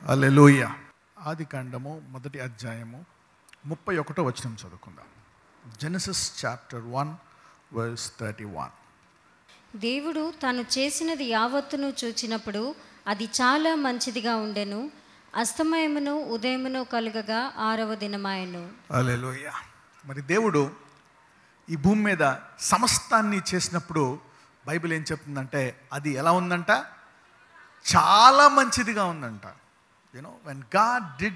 హల్లెలూయా. ఆదికాండము 1వ అధ్యాయము 31వ వచనం చదువుకుందాం. Genesis chapter 1 verse 31. దేవుడు తాను చేసినది యావత్తును చూచినప్పుడు అది చాలా మంచిదిగా ఉండెను. అస్తమయమును ఉదయమును కలుగగా 6వ దినమాయెను. హల్లెలూయా. మరి దేవుడు ఈ భూమి మీద సమస్తాన్ని చేసినప్పుడు బైబిల్ ఏం చెప్తుందంటే అది ఎలా ఉందంట? చాలా మంచిదిగా ఉందంట. When God did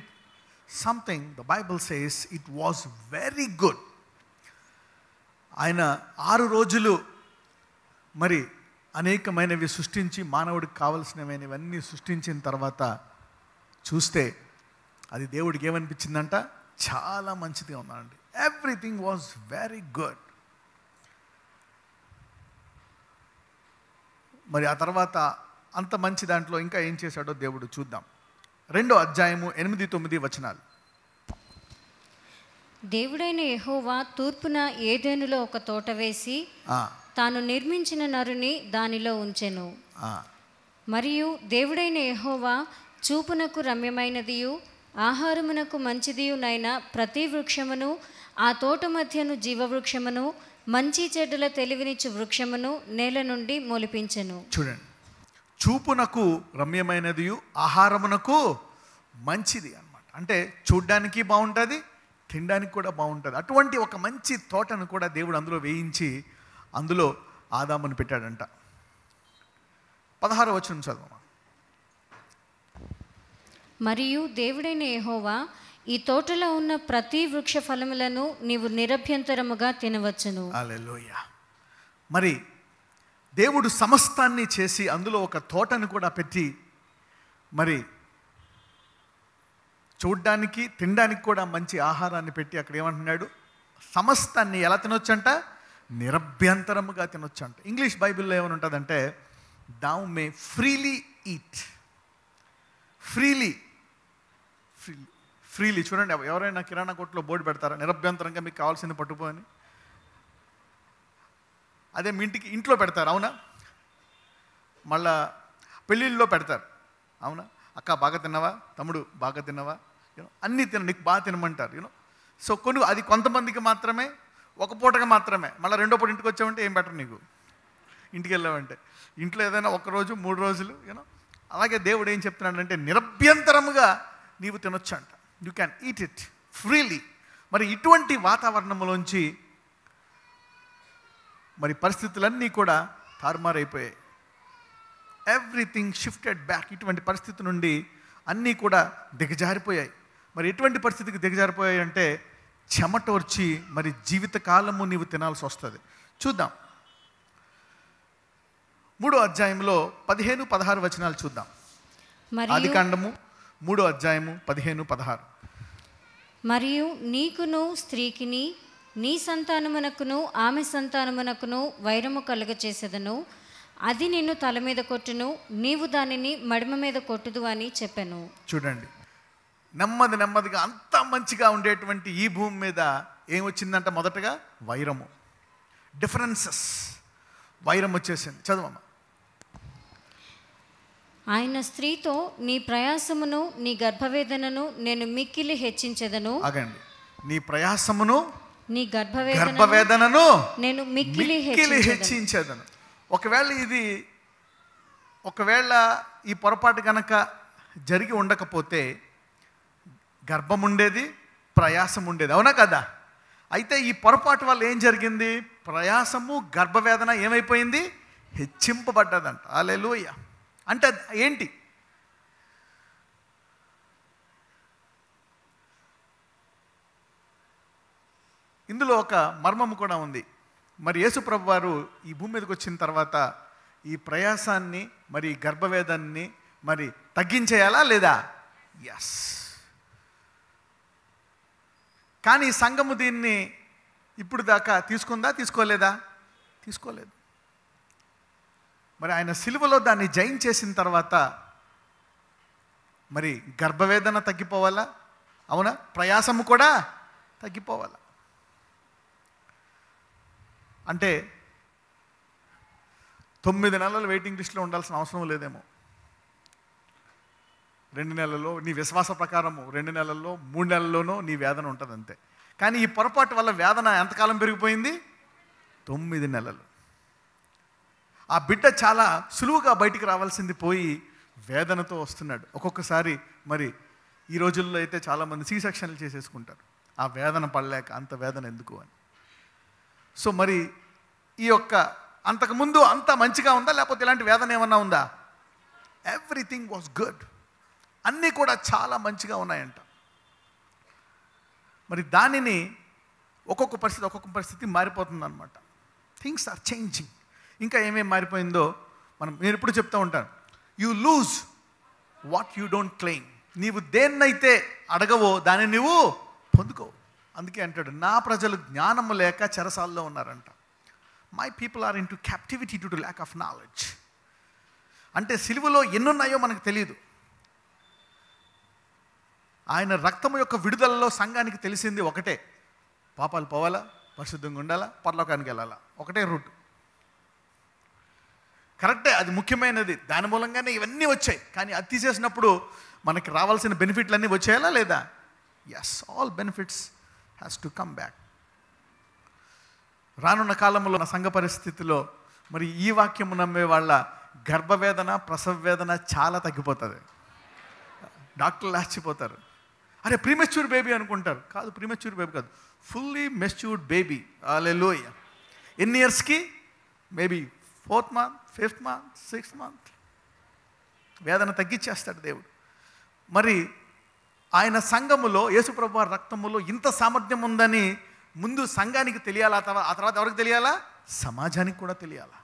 something, the Bible says it was very good. ఆయన 6 రోజులు మరి అనేకమైనవి సృష్టించి మానవుడికి కావలసినవన్నీ సృష్టించిన తర్వాత చూస్తే అది దేవుడికి ఏమనిపించిందంట? చాలా మంచిదిగా ఉందండి. Everything was very good. మరి ఆ తర్వాత అంత మంచి దాంట్లో ఇంకా ఏం చేశాడో దేవుడు చూద్దాం. 2వ అధ్యాయము 8-9 వచనాలు. దేవుడైన యెహోవా తూర్పున ఏదెనులో ఒక తోట వేసి తాను నిర్మించిన నరుని దానిలో ఉంచెను. మరియు దేవుడైన యెహోవా చూపునకు రమ్యమైనదియు ఆహారమునకు మంచిదియునైన ప్రతి వృక్షమును ఆ తోట మధ్యను జీవవృక్షమును మంచి చెడ్డల తెలివినిచ్చు వృక్షమును నేల నుండి మొలిపించెను. చూడండి, చూపునకు రమ్యమైనదియు ఆహారమునకు మంచిది అన్నమాట. అంటే చూడ్డానికి బాగుంటుంది, తినడానికి కూడా బాగుంటుంది. అటువంటి ఒక మంచి తోటను కూడా దేవుడు అందులో వేయించి అందులో ఆదామును పెట్టాడంట. 16వ వచనం చదవమా. మరియు దేవుడైన యెహోవా ఈ తోటలో ఉన్న ప్రతి వృక్ష ఫలములను నీవు నిరభ్యంతరముగా తినవచ్చును. హల్లెలూయా. మరి దేవుడు సమస్తాన్ని చేసి అందులో ఒక తోటను కూడా పెట్టి మరి చూడ్డానికి తినడానికి కూడా మంచి ఆహారాన్ని పెట్టి అక్కడ ఏమంటున్నాడు? సమస్తాన్ని ఎలా తినొచ్చంట? నిరభ్యంతరముగా తినొచ్చంట. ఇంగ్లీష్ బైబిల్లో ఏమని ఉంటుందంటే thou may freely eat. Freely చూడండి, ఎవరైనా కిరాణా కొట్లో బోర్డు పెడతారా? నిరభ్యంతరంగా మీకు కావాల్సింది పట్టుకోని. అదే మీ ఇంట్లో పెడతారు, అవునా? మళ్ళా పెళ్ళిళ్ళలో పెడతారు, అవునా? అక్క బాగా తిన్నావా, తమ్ముడు బాగా తిన్నావా, అన్నీ నీకు బాగా తినమంటారు. సో అది కొంతమందికి మాత్రమే, ఒక పూటగా మాత్రమే. మళ్ళీ 2వ పూట ఇంటికి వచ్చావంటే ఏం బెటర్ నీకు? ఇంటికి వెళ్ళావంటే ఇంట్లో ఏదైనా 1 రోజు 3 రోజులు అలాగే దేవుడు ఏం చెప్తున్నాడంటే నిరభ్యంతరముగా నీవు తినొచ్చు అంట. You can eat it freely. మరి ఇటువంటి వాతావరణంలోంచి మరి పరిస్థితులన్నీ కూడా తారుమారైపోయాయి. Everything shifted back. ఇటువంటి పరిస్థితి నుండి అన్నీ కూడా దిగజారిపోయాయి. మరి ఎటువంటి పరిస్థితికి దిగజారిపోయాయి అంటే చెమటోర్చి మరి జీవితకాలము నీవు తినాల్సి వస్తుంది. చూద్దాం, 3వ అధ్యాయంలో 15-16 వచనాలు చూద్దాం. ఆదికాండము 3వ అధ్యాయము 15-16. మరియు నీకును స్త్రీకిని నీ సంతానమునకును ఆమె సంతానమునకును వైరము కలుగచేసేదను. అది నిన్ను తల మీద కొట్టును, నీవు దానిని మడిమ మీద కొట్టుదు అని చెప్పాను. చూడండి, నెమ్మదిగా అంత మంచిగా ఉండేటువంటి ఈ భూమి మీద ఏమొచ్చిందంట? మొదటగా వైరము, డిఫరెన్సెస్, వైరం వచ్చేసింది. చదవమ్మా. ఆయన స్త్రీతో నీ ప్రయాసమును నీ గర్భవేదనను నేను మిక్కిలి హెచ్చించెదను. ఆగండి, నీ ప్రయాసమును నీ గర్భవేదనను నేను మిక్కిలి హెచ్చించేదను. ఒకవేళ ఈ పొరపాటు కనుక జరిగి ఉండకపోతే గర్భం ఉండేది, ప్రయాసం ఉండేది, అవునా కదా? అయితే ఈ పొరపాటు వల్ల ఏం జరిగింది? ప్రయాసము గర్భవేదన ఏమైపోయింది? హెచ్చింపబడ్డదంట. హల్లెలూయా. అంటే ఏంటి? ఇందులో ఒక మర్మము కూడా ఉంది. మరి యేసు ప్రభు వారు ఈ భూమి మీదకి వచ్చిన తర్వాత ఈ ప్రయాసాన్ని మరి గర్భవేదాన్ని మరి తగ్గించేయాలా లేదా? ఎస్. కానీ సంఘము దీన్ని ఇప్పుడు దాకా తీసుకోలేదా? తీసుకోలేదు. మరి ఆయన సిలువలో దాన్ని జయించేసిన తర్వాత మరి గర్భవేదన తగ్గిపోవాలా, అవునా? ప్రయాసము కూడా తగ్గిపోవాలా. అంటే 9 నెలలు వెయిటింగ్ లిస్ట్లో ఉండాల్సిన అవసరం లేదేమో. 2 నెలల్లో, నీ విశ్వాస ప్రకారము 2 నెలల్లో, 3 నెలల్లోనో నీ వేదన ఉంటుంది అంతే. కానీ ఈ పొరపాటు వల్ల వేదన ఎంతకాలం పెరిగిపోయింది? 9 నెలలు. ఆ బిడ్డ చాలా సులువుగా బయటికి రావాల్సింది పోయి వేదనతో వస్తున్నాడు. ఒక్కొక్కసారి మరి ఈ రోజుల్లో అయితే చాలామంది సి సెక్షన్లు చేసేసుకుంటారు, ఆ వేదన పడలేక. అంత వేదన ఎందుకు అని. సో మరి ఈ యొక్క అంతకుముందు అంత మంచిగా ఉందా, లేకపోతే ఇలాంటి వేదన ఏమన్నా ఉందా? ఎవ్రీథింగ్ వాజ్ గుడ్, అన్నీ కూడా చాలా మంచిగా ఉన్నాయంట. మరి దానిని ఒక్కొక్క పరిస్థితి మారిపోతుంది అనమాట. Things are changing. ఇంకా ఏమేమి మారిపోయిందో నేను ఎప్పుడు చెప్తూ ఉంటాను, you lose what you don't claim. నీవు దేన్నైతే అడగవో దాన్ని నువ్వు పొందుకోవు. అందుకే అంటాడు, నా ప్రజలు జ్ఞానము లేక చెరసాల్లో ఉన్నారంట. My people are into captivity to lack of knowledge. అంటే సిలువలో ఎన్నున్నాయో మనకు తెలియదు. ఆయన రక్తము యొక్క విడుదలలో సంఘానికి తెలిసింది ఒకటే, పాపాలు పోవాలా, పరిశుద్ధంగా ఉండాలా, పరలోకానికి వెళ్ళాలా. ఒకటే రూట్. కరెక్టే, అది ముఖ్యమైనది. దాని మూలంగానే ఇవన్నీ వచ్చాయి. కానీ అది తీసేసినప్పుడు మనకి రావాల్సిన బెనిఫిట్లన్నీ వచ్చేయాలా లేదా? Yes, all benefits has to come back. రానున్న కాలంలో నా సంఘ పరిస్థితిలో మరి ఈ వాక్యము నమ్మే వాళ్ళ గర్భవేదన, ప్రసవ వేదన చాలా తగ్గిపోతుంది. డాక్టర్లు ఆశ్చర్యపోతారు, అరే ప్రీమెచ్యూర్ బేబీ అనుకుంటారు. కాదు, ప్రీమెచ్యూర్ బేబీ కాదు, ఫుల్లీ మెచ్యూర్డ్ బేబీ. హల్లెలూయా. ఎన్ని ఇయర్స్కి? Maybe 4th month, 5th month, 6th month. వేదన తగ్గించేస్తాడు దేవుడు. మరి ఆయన సంఘములో, యేసుప్రభు వారి రక్తములో ఇంత సామర్థ్యం ఉందని ముందు సంఘానికి తెలియాలా, ఆ తర్వాత ఎవరికి తెలియాలా? సమాజానికి కూడా తెలియాలా.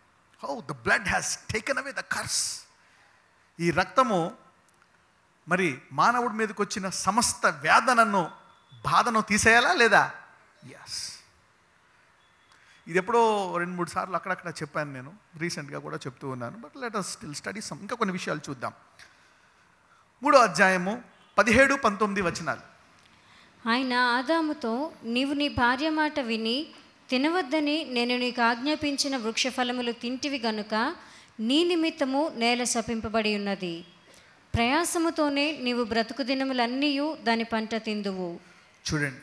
How the blood has taken away the curse. ఈ రక్తము మరి మానవుడి మీదకి వచ్చిన సమస్త వేదనను, బాధను తీసేయాలా లేదా? ఎస్. ఇది ఎప్పుడో 2-3 సార్లు అక్కడక్కడ చెప్పాను, నేను రీసెంట్గా కూడా చెప్తూ ఉన్నాను. But let us still study some. ఇంకా కొన్ని విషయాలు చూద్దాం. 3వ అధ్యాయము 17-19 వచనాలు. ఆయన ఆదాముతో, నీవు నీ భార్య మాట విని తినవద్దని నేను నీకు ఆజ్ఞాపించిన వృక్షఫలములు తింటివి గనుక నీ నిమిత్తము నేల శపింపబడి ఉన్నది. ప్రయాసముతోనే నీవు బ్రతుకు దినములన్నీ దాని పంట తిందువు. చూడండి,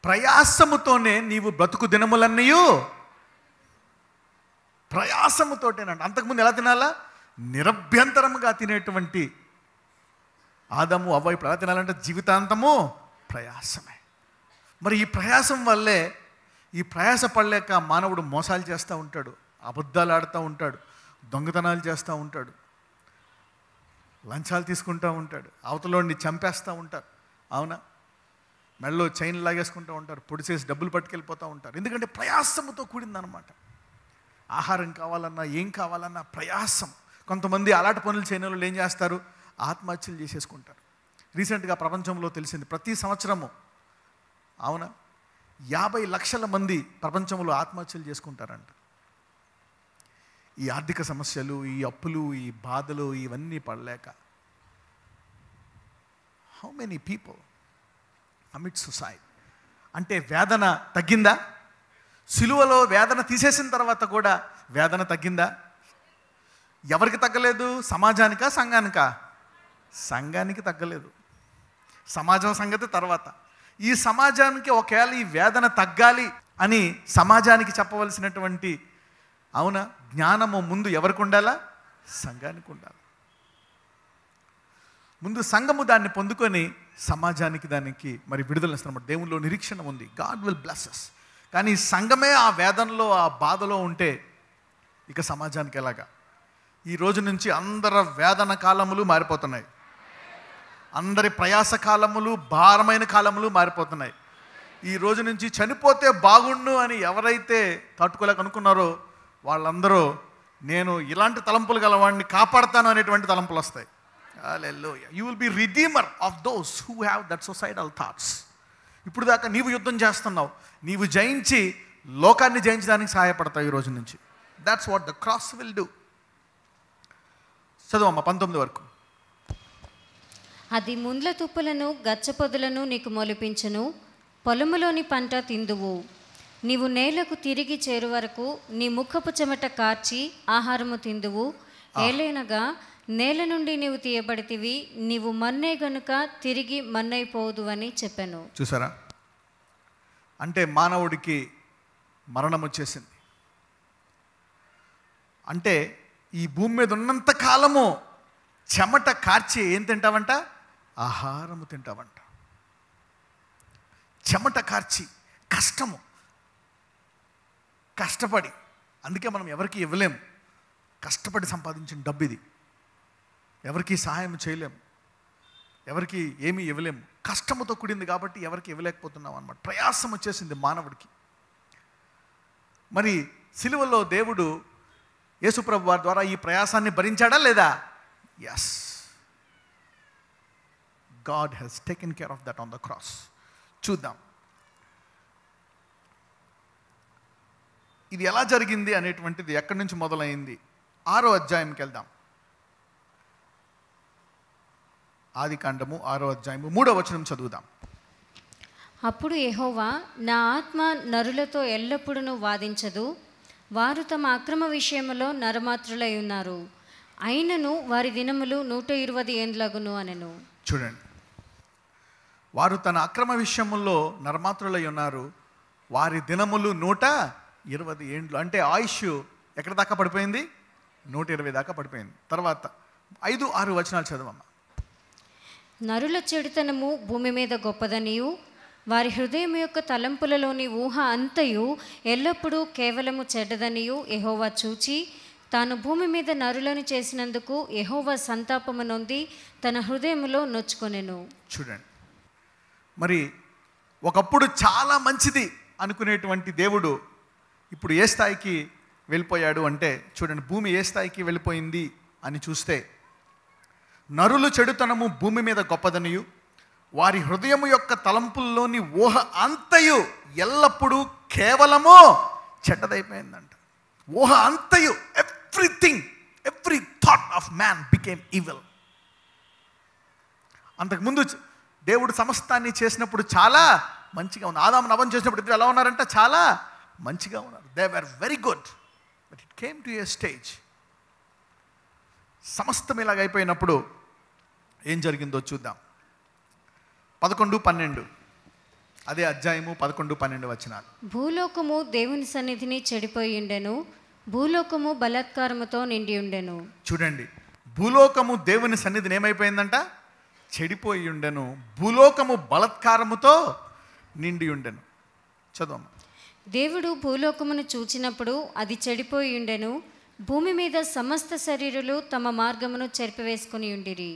ప్రయాసముతోనే నీవు బ్రతుకు దినములన్నీ, ప్రయాసముతోటేనంట. అంతకుముందు ఎలా తినాలా? నిరభ్యంతరముగా తినేటువంటి ఆదాము అవ్వ ఇప్పుడు ఎలా తినాలంటే జీవితాంతము ప్రయాసమే. మరి ఈ ప్రయాసం వల్లే, ఈ ప్రయాస పడలేక మానవుడు మోసాలు చేస్తూ ఉంటాడు, అబద్ధాలు ఆడుతూ ఉంటాడు, దొంగతనాలు చేస్తూ ఉంటాడు, లంచాలు తీసుకుంటూ ఉంటాడు, అవతలోని చంపేస్తూ ఉంటారు. అవునా? మెడలో చైన్లు లాగేసుకుంటూ ఉంటారు, పొడిసేసి డబ్బులు పట్టుకెళ్ళిపోతూ ఉంటారు. ఎందుకంటే ప్రయాసముతో కూడిందనమాట. ఆహారం కావాలన్నా, ఏం కావాలన్నా ప్రయాసం. కొంతమంది అలాంటి పనులు చేయని వాళ్ళు ఏం చేస్తారు? ఆత్మహత్యలు చేసేసుకుంటారు. రీసెంట్గా ప్రపంచంలో తెలిసింది, ప్రతి సంవత్సరము, అవునా, 50 లక్షల మంది ప్రపంచంలో ఆత్మహత్యలు చేసుకుంటారంట. ఈ ఆర్థిక సమస్యలు, ఈ అప్పులు, ఈ బాధలు ఇవన్నీ పడలేక. How many people commit suicide? అంటే వేదన తగ్గిందా? సిలువలో వేదన తీసేసిన తర్వాత కూడా వేదన తగ్గిందా? ఎవరికి తగ్గలేదు? సమాజానికా, సంఘానికా? సంఘానికి తగ్గలేదు. సమాజం సంగతి తర్వాత. ఈ సమాజానికి ఒకవేళ ఈ వేదన తగ్గాలి అని సమాజానికి చెప్పవలసినటువంటి, అవునా, జ్ఞానము ముందు ఎవరికి ఉండాలా? సంఘానికి ఉండాలి. ముందు సంఘము దాన్ని పొందుకొని సమాజానికి దానికి మరి విడుదల ఇస్తున్నమాట. దేవునిలో నిరీక్షణ ఉంది, గాడ్ విల్ బ్లెస్ us. కానీ సంఘమే ఆ వేదనలో, ఆ బాధలో ఉంటే ఇక సమాజానికి ఎలాగా? ఈ రోజు నుంచి అందరి వేదన కాలములు మారిపోతున్నాయి, అందరి ప్రయాస కాలములు, భారమైన కాలములు మారిపోతున్నాయి. ఈ రోజు నుంచి చనిపోతే బాగుండు అని ఎవరైతే తట్టుకోలేక అనుకున్నారో వాళ్ళందరూ నేను ఇలాంటి తలంపులు గలవాడిని కాపాడతాను అనేటువంటి తలంపులు వస్తాయి. Hallelujah. You will be redeemer of those who have that suicidal thoughts. ఇప్పుడు దాకా నీవు యుద్ధం చేస్తున్నావు, నీవు జయించి లోకాన్ని జయించడానికి సహాయపడతావు ఈ రోజు నుంచి. That's what the cross will do. చదువమ్మ 19 వరకు. అది ముండ్ల తుప్పులను, గచ్చపొదలను నీకు మొలిపించును, పొలములోని పంట తిందువు. నీవు నేలకు తిరిగి చేరు వరకు నీ ముఖపు చెమట కార్చి ఆహారము తిందువు. ఏలైనగా నేల నుండి నీవు తీయబడితివి, నీవు మన్నే గనుక తిరిగి మన్నైపోదు అని చెప్పాను. చూసారా, అంటే మానవుడికి మరణం వచ్చేసింది. అంటే ఈ భూమి మీద ఉన్నంత కాలము చెమట కార్చి ఏం తింటావంట? ఆహారము తింటావంట. చెమట కార్చి కష్టపడి, అందుకే మనం ఎవరికి ఇవ్వలేము. కష్టపడి సంపాదించిన డబ్బు ఇది, ఎవరికి సహాయం చేయలేము, ఎవరికి ఏమీ ఇవ్వలేము. కష్టముతో కూడింది కాబట్టి ఎవరికి ఇవ్వలేకపోతున్నాం అన్నమాట. ప్రయాసం వచ్చేసింది మానవుడికి. మరి సిలువలో దేవుడు యేసుప్రభు వారి ద్వారా ఈ ప్రయాసాన్ని భరించాడా లేదా? Yes, God has taken care of that on the cross. చూద్దాం ఇది ఎలా జరిగింది అనేటువంటిది, ఎక్కడి నుంచి మొదలైంది. 6వ అధ్యాయంకి వెళ్దాం. ఆదికాండము 6వ అధ్యాయము 3వ వచనం చదువుదాం. అప్పుడు యెహోవా, నా ఆత్మ నరులతో ఎల్లప్పుడూ వాదించదు, వారు తమ అక్రమ విషయములో నరమాత్రులై ఉన్నారు, అయినను వారి దినములు 120 ఏండ్లగును అనెను. చూడండి, వారు తన అక్రమ విషయముల్లో నరమాత్రులై ఉన్నారు, వారి దినములు 120 ఏండ్లు. అంటే ఆయుష్ ఎక్కడ దాకా పడిపోయింది? 120 దాకా పడిపోయింది. తర్వాత 5-6 వచనాలు చదవమ్మా. నరుల చెడుతనము భూమి మీద గొప్పదనియు, వారి హృదయం యొక్క తలంపులలోని ఊహ అంతయు ఎల్లప్పుడూ కేవలము చెడ్డదనియు యెహోవా చూచి, తాను భూమి మీద నరులను చేసినందుకు యెహోవా సంతాపము నొంది తన హృదయములో నొచ్చుకొనెను. చూడండి, మరి ఒకప్పుడు చాలా మంచిది అనుకునేటువంటి దేవుడు ఇప్పుడు ఏ స్థాయికి వెళ్ళిపోయాడు అంటే, చూడండి భూమి ఏ స్థాయికి వెళ్ళిపోయింది అని చూస్తే, నరులు చెడుతనము భూమి మీద గొప్పదనియు, వారి హృదయము యొక్క తలంపుల్లోని ఊహ అంతయు ఎల్లప్పుడూ కేవలము చెడ్డదైపోయిందంట. ఊహ అంతయు, every thought of man became evil. అంతకుముందు దేవుడు సమస్తాన్ని చేసినప్పుడు చాలా మంచిగా ఉంది. ఆదాము నవం చేసినప్పుడు ఇద్దరు ఎలా ఉన్నారంట? చాలా మంచిగా ఉన్నారు. They were very good. But it came to A stage, సమస్తం ఇలాగ అయిపోయినప్పుడు ఏం జరిగిందో చూద్దాం. 11-12 అదే అధ్యాయము 11-12 వచనాలు. భూలోకము దేవుని సన్నిధిని చెడిపోయి ఉండెను, భూలోకము బలాత్కారముతో నిండి ఉండెను. చూడండి, భూలోకము దేవుని సన్నిధిని ఏమైపోయిందంట? చెడిపోయి ఉండెను, భూలోకము బలాత్కారముతో నిండి ఉండెను. చదవమ్మ. దేవుడు భూలోకమును చూచినప్పుడు అది చెడిపోయి ఉండెను, భూమి మీద సమస్త శరీరులు తమ మార్గమును చెరిపివేసుకుని ఉండిరి.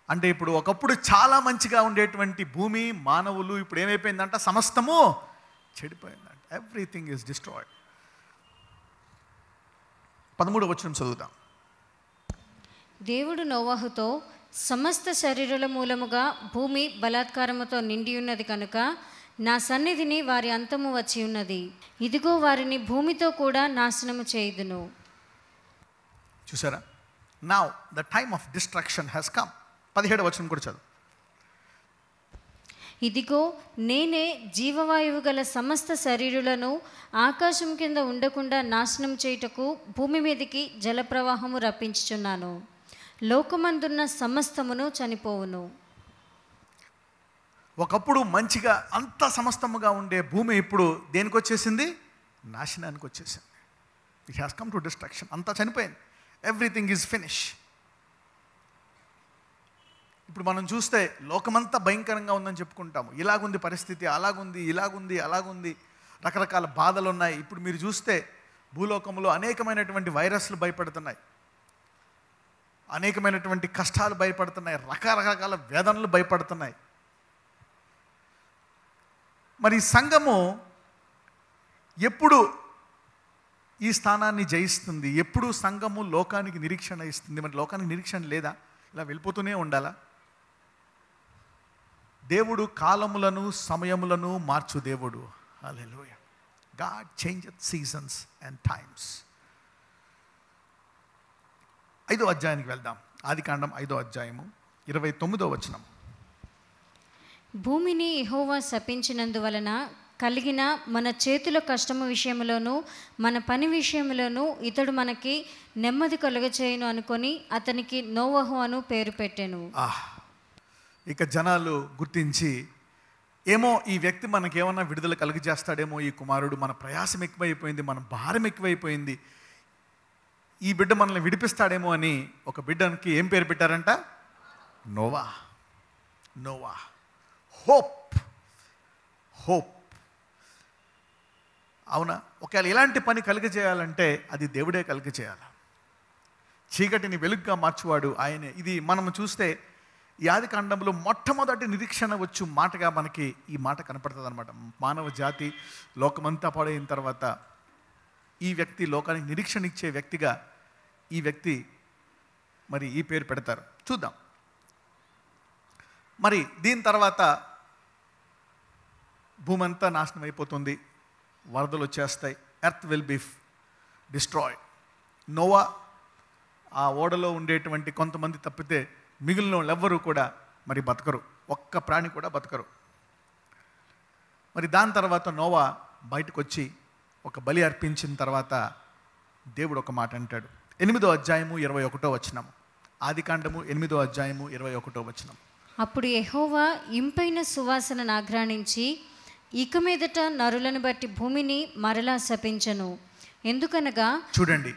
అంటే ఇప్పుడు ఒకప్పుడు చాలా మంచిగా ఉండేటువంటి భూమి, మానవులు ఇప్పుడు ఏమైపోయిందంట? సమస్తము చెడిపోయిందంట. Everything is destroyed. 13వ వచనం చదువుతాం. దేవుడు నోవహుతో, సమస్త శరీరుల మూలముగా భూమి బలాత్కారముతో నిండి ఉన్నది కనుక నా సన్నిధిని వారి అంతము వచ్చి ఉన్నది, ఇదిగో వారిని భూమితో కూడా నాశనము చేయుదును. చూసారా, now the time of destruction has come. 17వ వచనం కూడా చదువు. ఇదిగో నేనే జీవవాయువు గల సమస్త శరీరులను ఆకాశం కింద ఉండకుండా నాశనం చేయుటకు భూమి మీదకి జలప్రవాహము రప్పించుచున్నాను, లోకమందున్న సమస్తమును చనిపోవును. ఒకప్పుడు మంచిగా అంత సమస్తముగా ఉండే భూమి ఇప్పుడు దేనికి వచ్చేసింది? నాశనానికి వచ్చేసింది. It has come to destruction. అంతా చనిపోయింది. Everything is finish. ఇప్పుడు మనం చూస్తే లోకమంతా భయంకరంగా ఉందని చెప్పుకుంటాము. ఇలాగుంది పరిస్థితి, అలాగుంది, ఇలాగుంది, అలాగుంది, రకరకాల బాధలు ఉన్నాయి. ఇప్పుడు మీరు చూస్తే భూలోకంలో అనేకమైనటువంటి వైరస్లు భయపడుతున్నాయి, అనేకమైనటువంటి కష్టాలు భయపడుతున్నాయి, రకరకాల వేదనలు భయపడుతున్నాయి. మరి సంఘము ఎప్పుడు ఈ స్థానాన్ని జయిస్తుంది? ఎప్పుడు సంఘము లోకానికి నిరీక్షణ ఇస్తుంది? మరి లోకానికి నిరీక్షణ లేదా? ఇలా వెళ్ళిపోతూనే ఉండాలా? దేవుడు కాలములను సమయములను మార్చు దేవుడు. Hallelujah. God changes seasons and times. 5వ అధ్యాయానికి వెళ్దాం. ఆదికాండం 5వ అధ్యాయము 29వ వచనం. భూమిని యెహోవా శపించినందువలన కలిగిన మన చేతుల కష్టము విషయంలోనూ మన పని విషయంలోనూ ఇతడు మనకి నెమ్మది కలుగచేయును అనుకొని అతనికి నోవహు అను పేరు పెట్టెను. ఇక జనాలు గుర్తించి, ఏమో ఈ వ్యక్తి మనకేమన్నా విడుదల కలుగజేస్తాడేమో, ఈ కుమారుడు మన ప్రయాసం ఎక్కువైపోయింది, మన భారం ఎక్కువైపోయింది, ఈ బిడ్డ మనల్ని విడిపిస్తాడేమో అని ఒక బిడ్డకి ఏం పేరు పెట్టారంట? నోవా. Noah, hope. హోప్. అవునా? ఒకవేళ ఇలాంటి పని కలుగజేయాలంటే అది దేవుడే కలుగజేయాలి. చీకటిని వెలుగుగా మార్చువాడు ఆయనే. ఇది మనం చూస్తే ఈ ఆదికాండంలో మొట్టమొదటి నిరీక్షణ వచ్చు మాటగా మనకి ఈ మాట కనపడుతుంది అనమాట. మానవ జాతి లోకమంతా పాడైన తర్వాత ఈ వ్యక్తి లోకానికి నిరీక్షణ ఇచ్చే వ్యక్తిగా ఈ వ్యక్తి మరి ఈ పేరు పెడతారు. చూద్దాం. మరి దీని తర్వాత భూమి అంతా నాశనం అయిపోతుంది, వరదలు వచ్చేస్తాయి, earth will be destroy. Noah ఆ ఓడలో ఉండేటువంటి కొంతమంది తప్పితే మిగిలిన వాళ్ళు ఎవ్వరూ కూడా మరి బతకరు, ఒక్క ప్రాణి కూడా బతకరు. మరి దాని తర్వాత నోవా బయటకు వచ్చి ఒక బలి అర్పించిన తర్వాత దేవుడు ఒక మాట అంటాడు. 8వ అధ్యాయము 21వ వచనం. ఆదికాండము 8వ అధ్యాయము 21వ వచనం. అప్పుడు యెహోవా ఇంపైన సువాసన ఆఘ్రాణించి ఇక మీదట నరులను బట్టి భూమిని మరలా శపించెను. ఎందుకనగా, చూడండి,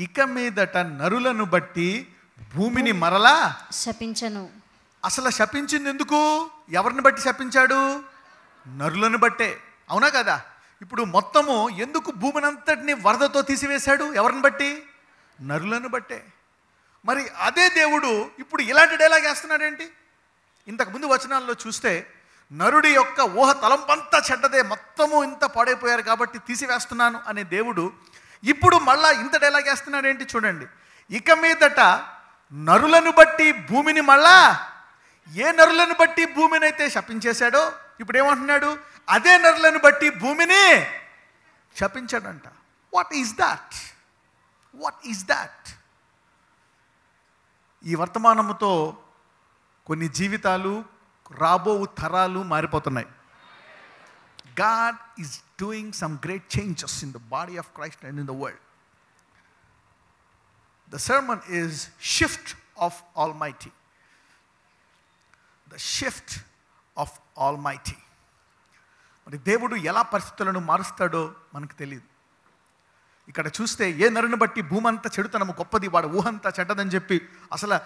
ఇక మీదట నరులను బట్టి భూమిని మరలా శపించెను. అసలు శపించింది ఎందుకు? ఎవరిని బట్టి శపించాడు? నరులను బట్టే. అవునా కదా? ఇప్పుడు మొత్తము ఎందుకు భూమిని అంతటిని వరదతో తీసివేశాడు? ఎవరిని బట్టి? నరులను బట్టే. మరి అదే దేవుడు ఇప్పుడు ఇలాంటి డైలాగ్ వేస్తున్నాడేంటి? ఇంతకుముందు వచనాల్లో చూస్తే నరుడి యొక్క ఊహ తలంపంతా చెడ్డదే, మొత్తము ఇంత పాడైపోయారు కాబట్టి తీసివేస్తున్నాను అనే దేవుడు ఇప్పుడు మళ్ళా ఇంత డైలాగ్ వేస్తున్నాడేంటి? చూడండి, ఇక మీదట నరులను బట్టి భూమిని మళ్ళా, ఏ నరులను బట్టి భూమిని అయితే శపించేశాడో ఇప్పుడు ఏమంటున్నాడు? అదే నరులను బట్టి భూమిని శపించాడంట. What is that? What is that? ఈ వర్తమానముతో కొన్ని జీవితాలు, రాబో తరాలు మారిపోతున్నాయి. God is doing some great changes in the body of Christ and in the world. The sermon is Shift of Almighty. The shift of Almighty. మరి దేవుడు ఎలా పరిస్థితులను మారుస్తాడో మనకు తెలియదు. ఇక్కడ చూస్తే ఏ నరుని బట్టి భూమి అంతా చెడుతనము గొప్పది, వాడు ఊహంతా చెడ్డదని చెప్పి అసలు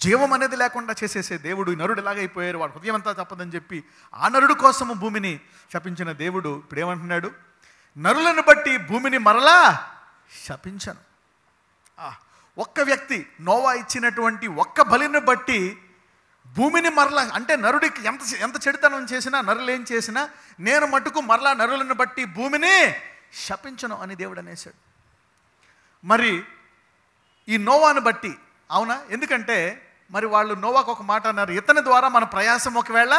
జీవం అనేది లేకుండా చేసేసే దేవుడు ఈ నరుడు ఎలాగైపోయారు, వాడు హృదయం అంతా తప్పదని చెప్పి ఆ నరుడు కోసము భూమిని శపించిన దేవుడు ఇప్పుడు ఏమంటున్నాడు? నరులను బట్టి భూమిని మరలా శపించను. ఒక్క వ్యక్తి నోవా ఇచ్చినటువంటి ఒక్క బలిని బట్టి భూమిని మరలా, అంటే నరుడికి ఎంత చెడుతనం చేసినా, నరులు ఏం చేసినా, నేను మటుకు మరలా నరులను బట్టి భూమిని శపించను అని దేవుడు అనేసాడు. మరి ఈ నోవాను బట్టి, అవునా? ఎందుకంటే మరి వాళ్ళు నోవాకు ఒక మాట అన్నారు, ఇతని ద్వారా మన ప్రయాసం ఒకవేళ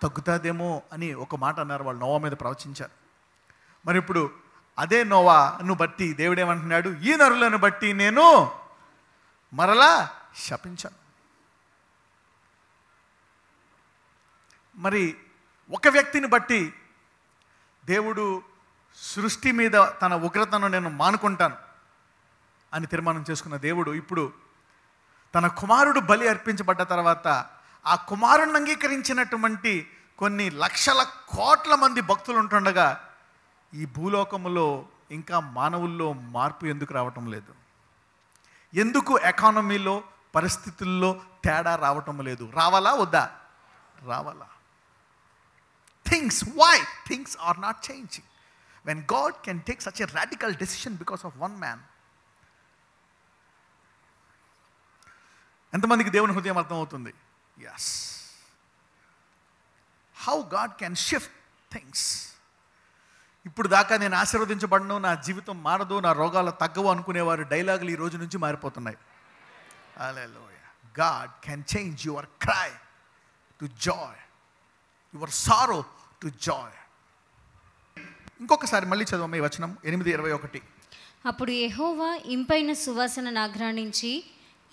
తగ్గుతుందేమో అని ఒక మాట అన్నారు. వాళ్ళు నోవా మీద ప్రవచించారు. మరి ఇప్పుడు అదే నోవాను బట్టి దేవుడు ఏమంటున్నాడు? ఈ నరులను బట్టి నేను మరలా శపించాను. మరి ఒక వ్యక్తిని బట్టి దేవుడు సృష్టి మీద తన ఉగ్రతను నేను మానుకుంటాను అని తీర్మానం చేసుకున్న దేవుడు ఇప్పుడు తన కుమారుడు బలి అర్పించబడ్డ తర్వాత ఆ కుమారుడిని అంగీకరించినటువంటి కొన్ని లక్షల కోట్ల మంది భక్తులు ఉంటుండగా ఈ భూలోకములో ఇంకా మానవుల్లో మార్పు ఎందుకు రావటం లేదు? ఎందుకు ఎకానమీలో, పరిస్థితుల్లో తేడా రావటం లేదు? రావాలా వద్దా? రావాలా? Why things are not changing when God can take such a radical decision because of one man? ఎంతమందికి దేవుని హృదయం అర్థమవుతుంది? yes. How God can shift things. ఇప్పుడు దాకా నేను ఆశీర్వదించబడను, నా జీవితం మారదు, నా రోగాలు తగ్గవు అనుకునేవారు డైలాగులు ఈ రోజు నుంచి మారిపోతున్నాయి. Hallelujah. God can change your cry to joy, your sorrow to joy. ఇంకొకసారి మళ్ళీ చదవమ్మ ఈ వచనం 8:21. అప్పుడు యెహోవా ఇంపైన సువాసన ఆఘ్రాణించి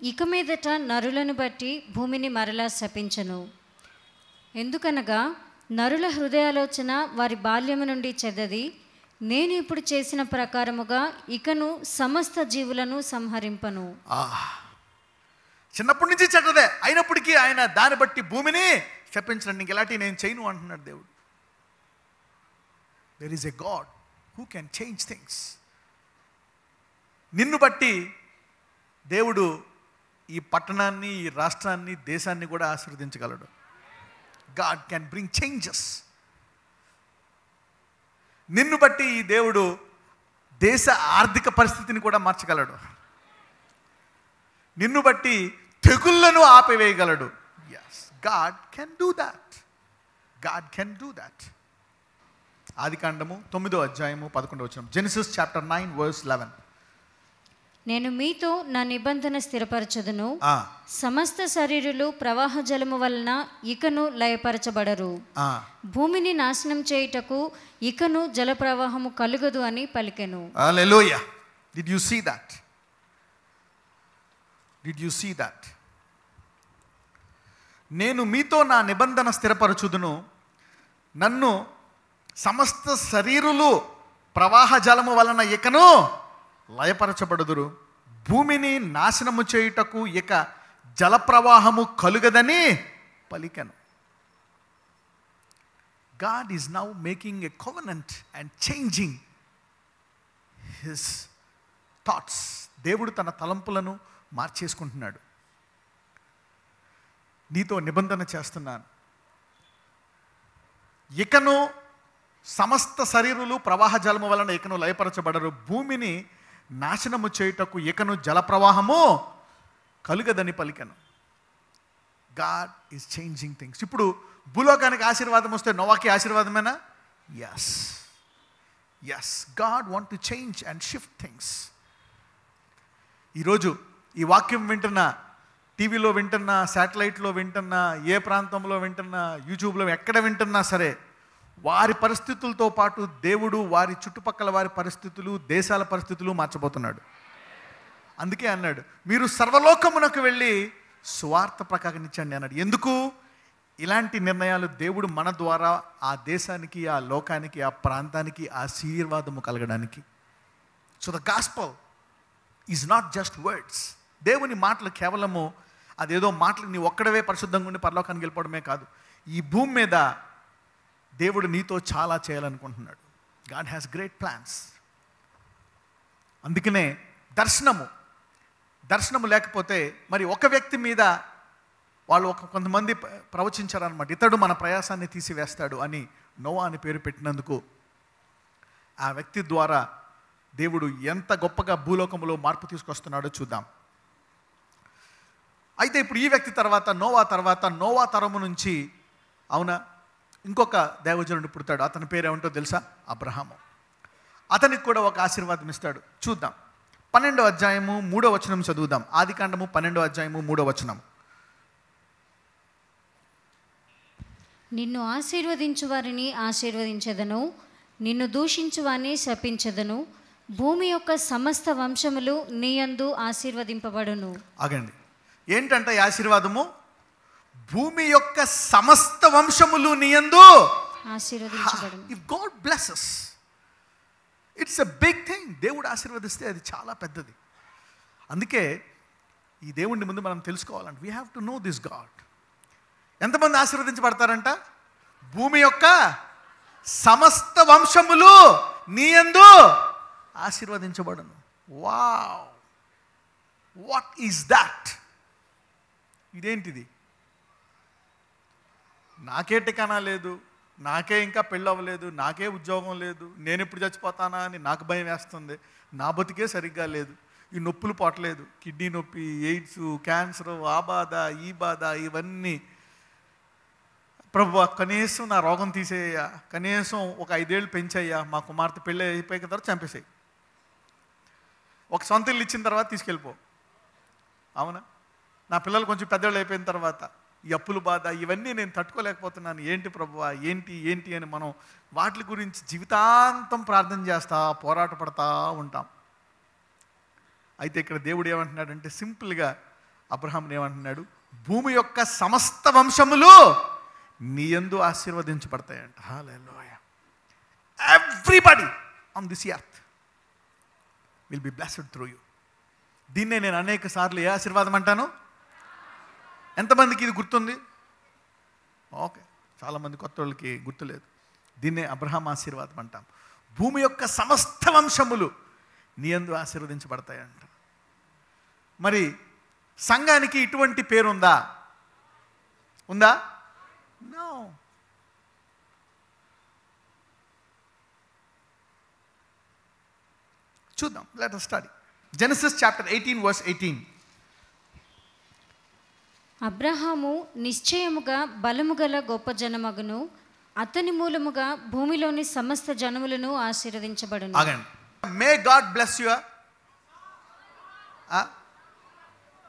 ఇక మీదట నరులను బట్టి భూమిని మరలా శపించెను. ఎందుకనగా నరుల హృదయాలోచన వారి బాల్యము నుండి చెడ్డది. నేను ఇప్పుడు చేసిన ప్రకారముగా ఇకను సమస్త జీవులను సంహరింపను. చిన్నప్పటి నుంచి చెడ్డదే అయినప్పటికీ ఆయన దాన్ని బట్టి భూమిని శపించండి, ఇంకెలాంటి నేను చేయను అంటున్నాడు దేవుడు. There is a God who can change things. నిన్ను బట్టి దేవుడు ఈ పట్టణాన్ని, ఈ రాష్ట్రాన్ని, దేశాన్ని కూడా ఆశీర్వదించగలడు. God can bring changes. నిన్ను బట్టి ఈ దేవుడు దేశ ఆర్థిక పరిస్థితిని కూడా మార్చగలడు. నిన్ను బట్టి తెగుళ్లను ఆపివేయగలడు. Yes, God can do that. God can do that. ఆదికాండము 9వ అధ్యాయము 11వ వచనం. Genesis chapter 9 verse 11. నేను మీతో నా నిబంధన స్థిరపరచదును. సమస్త శరీరులు ప్రవాహ జలము వలన ఇకను లయపరచబడరు. భూమిని నాశనం చేయుటకు ఇకను జల ప్రవాహము కలుగదు అని పలికెను. Hallelujah. Did you see that? Did you see that? నేను మీతో నా నిబంధన స్థిరపరచుదును, నన్ను సమస్త శరీరులు ప్రవాహ జలము వలన ఇకను లయపరచబడుదురు, భూమిని నాశనము చేయుటకు ఇక జలప్రవాహము కలుగదని పలికెను. God is now making a covenant and changing his thoughts. దేవుడు తన తలంపులను మార్చేసుకుంటున్నాడు. నీతో నిబంధన చేస్తున్నాను, ఇకను సమస్త శరీరులు ప్రవాహ జలము వలన ఇకను లయపరచబడరు, భూమిని నాశనము చేయుటకు ఇకను జలప్రవాహము కలుగదని పలికెను. God is changing things. ఇప్పుడు భూలోకానికి ఆశీర్వాదం వస్తే నోవాకి ఆశీర్వాదమేనా? Yes, yes. God want to change and shift things. ఈరోజు ఈ వాక్యం వింటున్నా, టీవీలో వింటున్నా, శాటిలైట్లో వింటున్నా, ఏ ప్రాంతంలో వింటున్నా, యూట్యూబ్లో ఎక్కడ వింటున్నా సరే, వారి పరిస్థితులతో పాటు దేవుడు వారి చుట్టుపక్కల వారి పరిస్థితులు, దేశాల పరిస్థితులు మార్చబోతున్నాడు. అందుకే అన్నాడు, మీరు సర్వలోకమునకు వెళ్ళి సువార్త ప్రకటించండి అన్నాడు. ఎందుకు? ఇలాంటి నిర్ణయాలు దేవుడు మన ద్వారా ఆ దేశానికి, ఆ లోకానికి, ఆ ప్రాంతానికి ఆశీర్వాదము కలగడానికి. So the gospel is not just words. దేవుని మాటలు కేవలము అదేదో మాటలు నీ ఒక్కడవే పరిశుద్ధంగా ఉండి పరలోకానికి వెళ్ళిపోవడమే కాదు. ఈ భూమి మీద దేవుడు నీతో చాలా చేయాలనుకుంటున్నాడు. God has great plans. అందుకనే దర్శనము లేకపోతే మరి ఒక వ్యక్తి మీద వాళ్ళు కొంతమంది ప్రవచించారనమాట, ఇతడు మన ప్రయాసాన్ని తీసివేస్తాడు అని నోవా అని పేరు పెట్టినందుకు ఆ వ్యక్తి ద్వారా దేవుడు ఎంత గొప్పగా భూలోకంలో మార్పు తీసుకొస్తున్నాడో చూద్దాం. అయితే ఇప్పుడు ఈ వ్యక్తి తర్వాత నోవా తరము నుంచి అవునా ఇంకొక దైవజనుడు పుడతాడు. అతని పేరు ఏమంటో తెలుసా? అబ్రహాము. అతనికి కూడా ఒక ఆశీర్వాదం ఇస్తాడు. చూద్దాం. 12వ అధ్యాయము 3వ వచనం చదువుదాం. ఆదికాండము 12వ అధ్యాయము 3వ వచనం. నిన్ను ఆశీర్వదించు వారిని ఆశీర్వదించెదను, నిన్ను దూషించు వారిని శపించెదను, భూమి యొక్క సమస్త వంశములు నీయందు ఆశీర్వదింపబడును. ఆగండి, ఏంటంటే ఈ ఆశీర్వాదము? భూమి యొక్క సమస్త వంశములు నీయందు ఆశీర్వదించబడును. If God blesses, it's a big thing. దేవుడు ఆశీర్వదిస్తే అది చాలా పెద్దది. అందుకే ఈ దేవుడిని ముందు మనం తెలుసుకోవాలంటే we have to know this God. ఎంతమంది ఆశీర్వదించబడతారంట? భూమి యొక్క సమస్త వంశములు నీయందు ఆశీర్వదించబడును. Wow, what is that? ఇదేంటిది? నాకే టికానా లేదు, నాకే ఇంకా పెళ్ళవ్వలేదు, నాకే ఉద్యోగం లేదు, నేను ఎప్పుడు చచ్చిపోతానా అని నాకు భయం వేస్తుంది, నా బతికే సరిగ్గా లేదు, ఈ నొప్పులు పోవట్లేదు, కిడ్నీ నొప్పి, ఎయిడ్స్, క్యాన్సర్, ఆ బాధ, ఈ బాధ, ఇవన్నీ ప్రభువా కనీసం నా రోగం తీసేయ్యా, కనీసం ఒక 5 ఏళ్ళు పెంచయ్యా, మా కుమార్తె పెళ్ళి అయిపోయిన తర్వాత చంపేసాయి, ఒక సొంత ఇల్లు ఇచ్చిన తర్వాత తీసుకెళ్ళిపో, అవునా, నా పిల్లలు కొంచెం పెద్దవాళ్ళు అయిపోయిన తర్వాత ఈ అప్పుల బాధ, ఇవన్నీ నేను తట్టుకోలేకపోతున్నాను, ఏంటి ప్రభువా, ఏంటి అని మనం వాటి గురించి జీవితాంతం ప్రార్థన చేస్తా, పోరాట పడతా ఉంటాం. అయితే ఇక్కడ దేవుడు ఏమంటున్నాడంటే సింపుల్గా అబ్రహాంని ఏమంటున్నాడు? భూమి యొక్క సమస్త వంశములు నీ యందు ఆశీర్వదించబడతాయంట. Hallelujah. Everybody on this earth will be blessed through you. దీన్నే నేను అనేక సార్లు ఏ ఆశీర్వాదం అంటాను? ఎంతమందికి ఇది గుర్తుంది? ఓకే, చాలామంది కొత్త వాళ్ళకి గుర్తులేదు. దీన్నే అబ్రహాం ఆశీర్వాదం అంటాం. భూమి యొక్క సమస్త వంశములు నీ యందు ఆశీర్వదించబడతాయంట. మరి సంఘానికి ఇటువంటి పేరుందా? ఉందా? నో. చూద్దాం. Let us study Genesis chapter 18 verse 18. Abraham నిశ్చయముగా బలము గల గొప్ప జనమగును, అతని మూలముగా భూమిలోని సమస్త జనములను ఆశీర్వదించబడును. ఆగండి. May God bless you.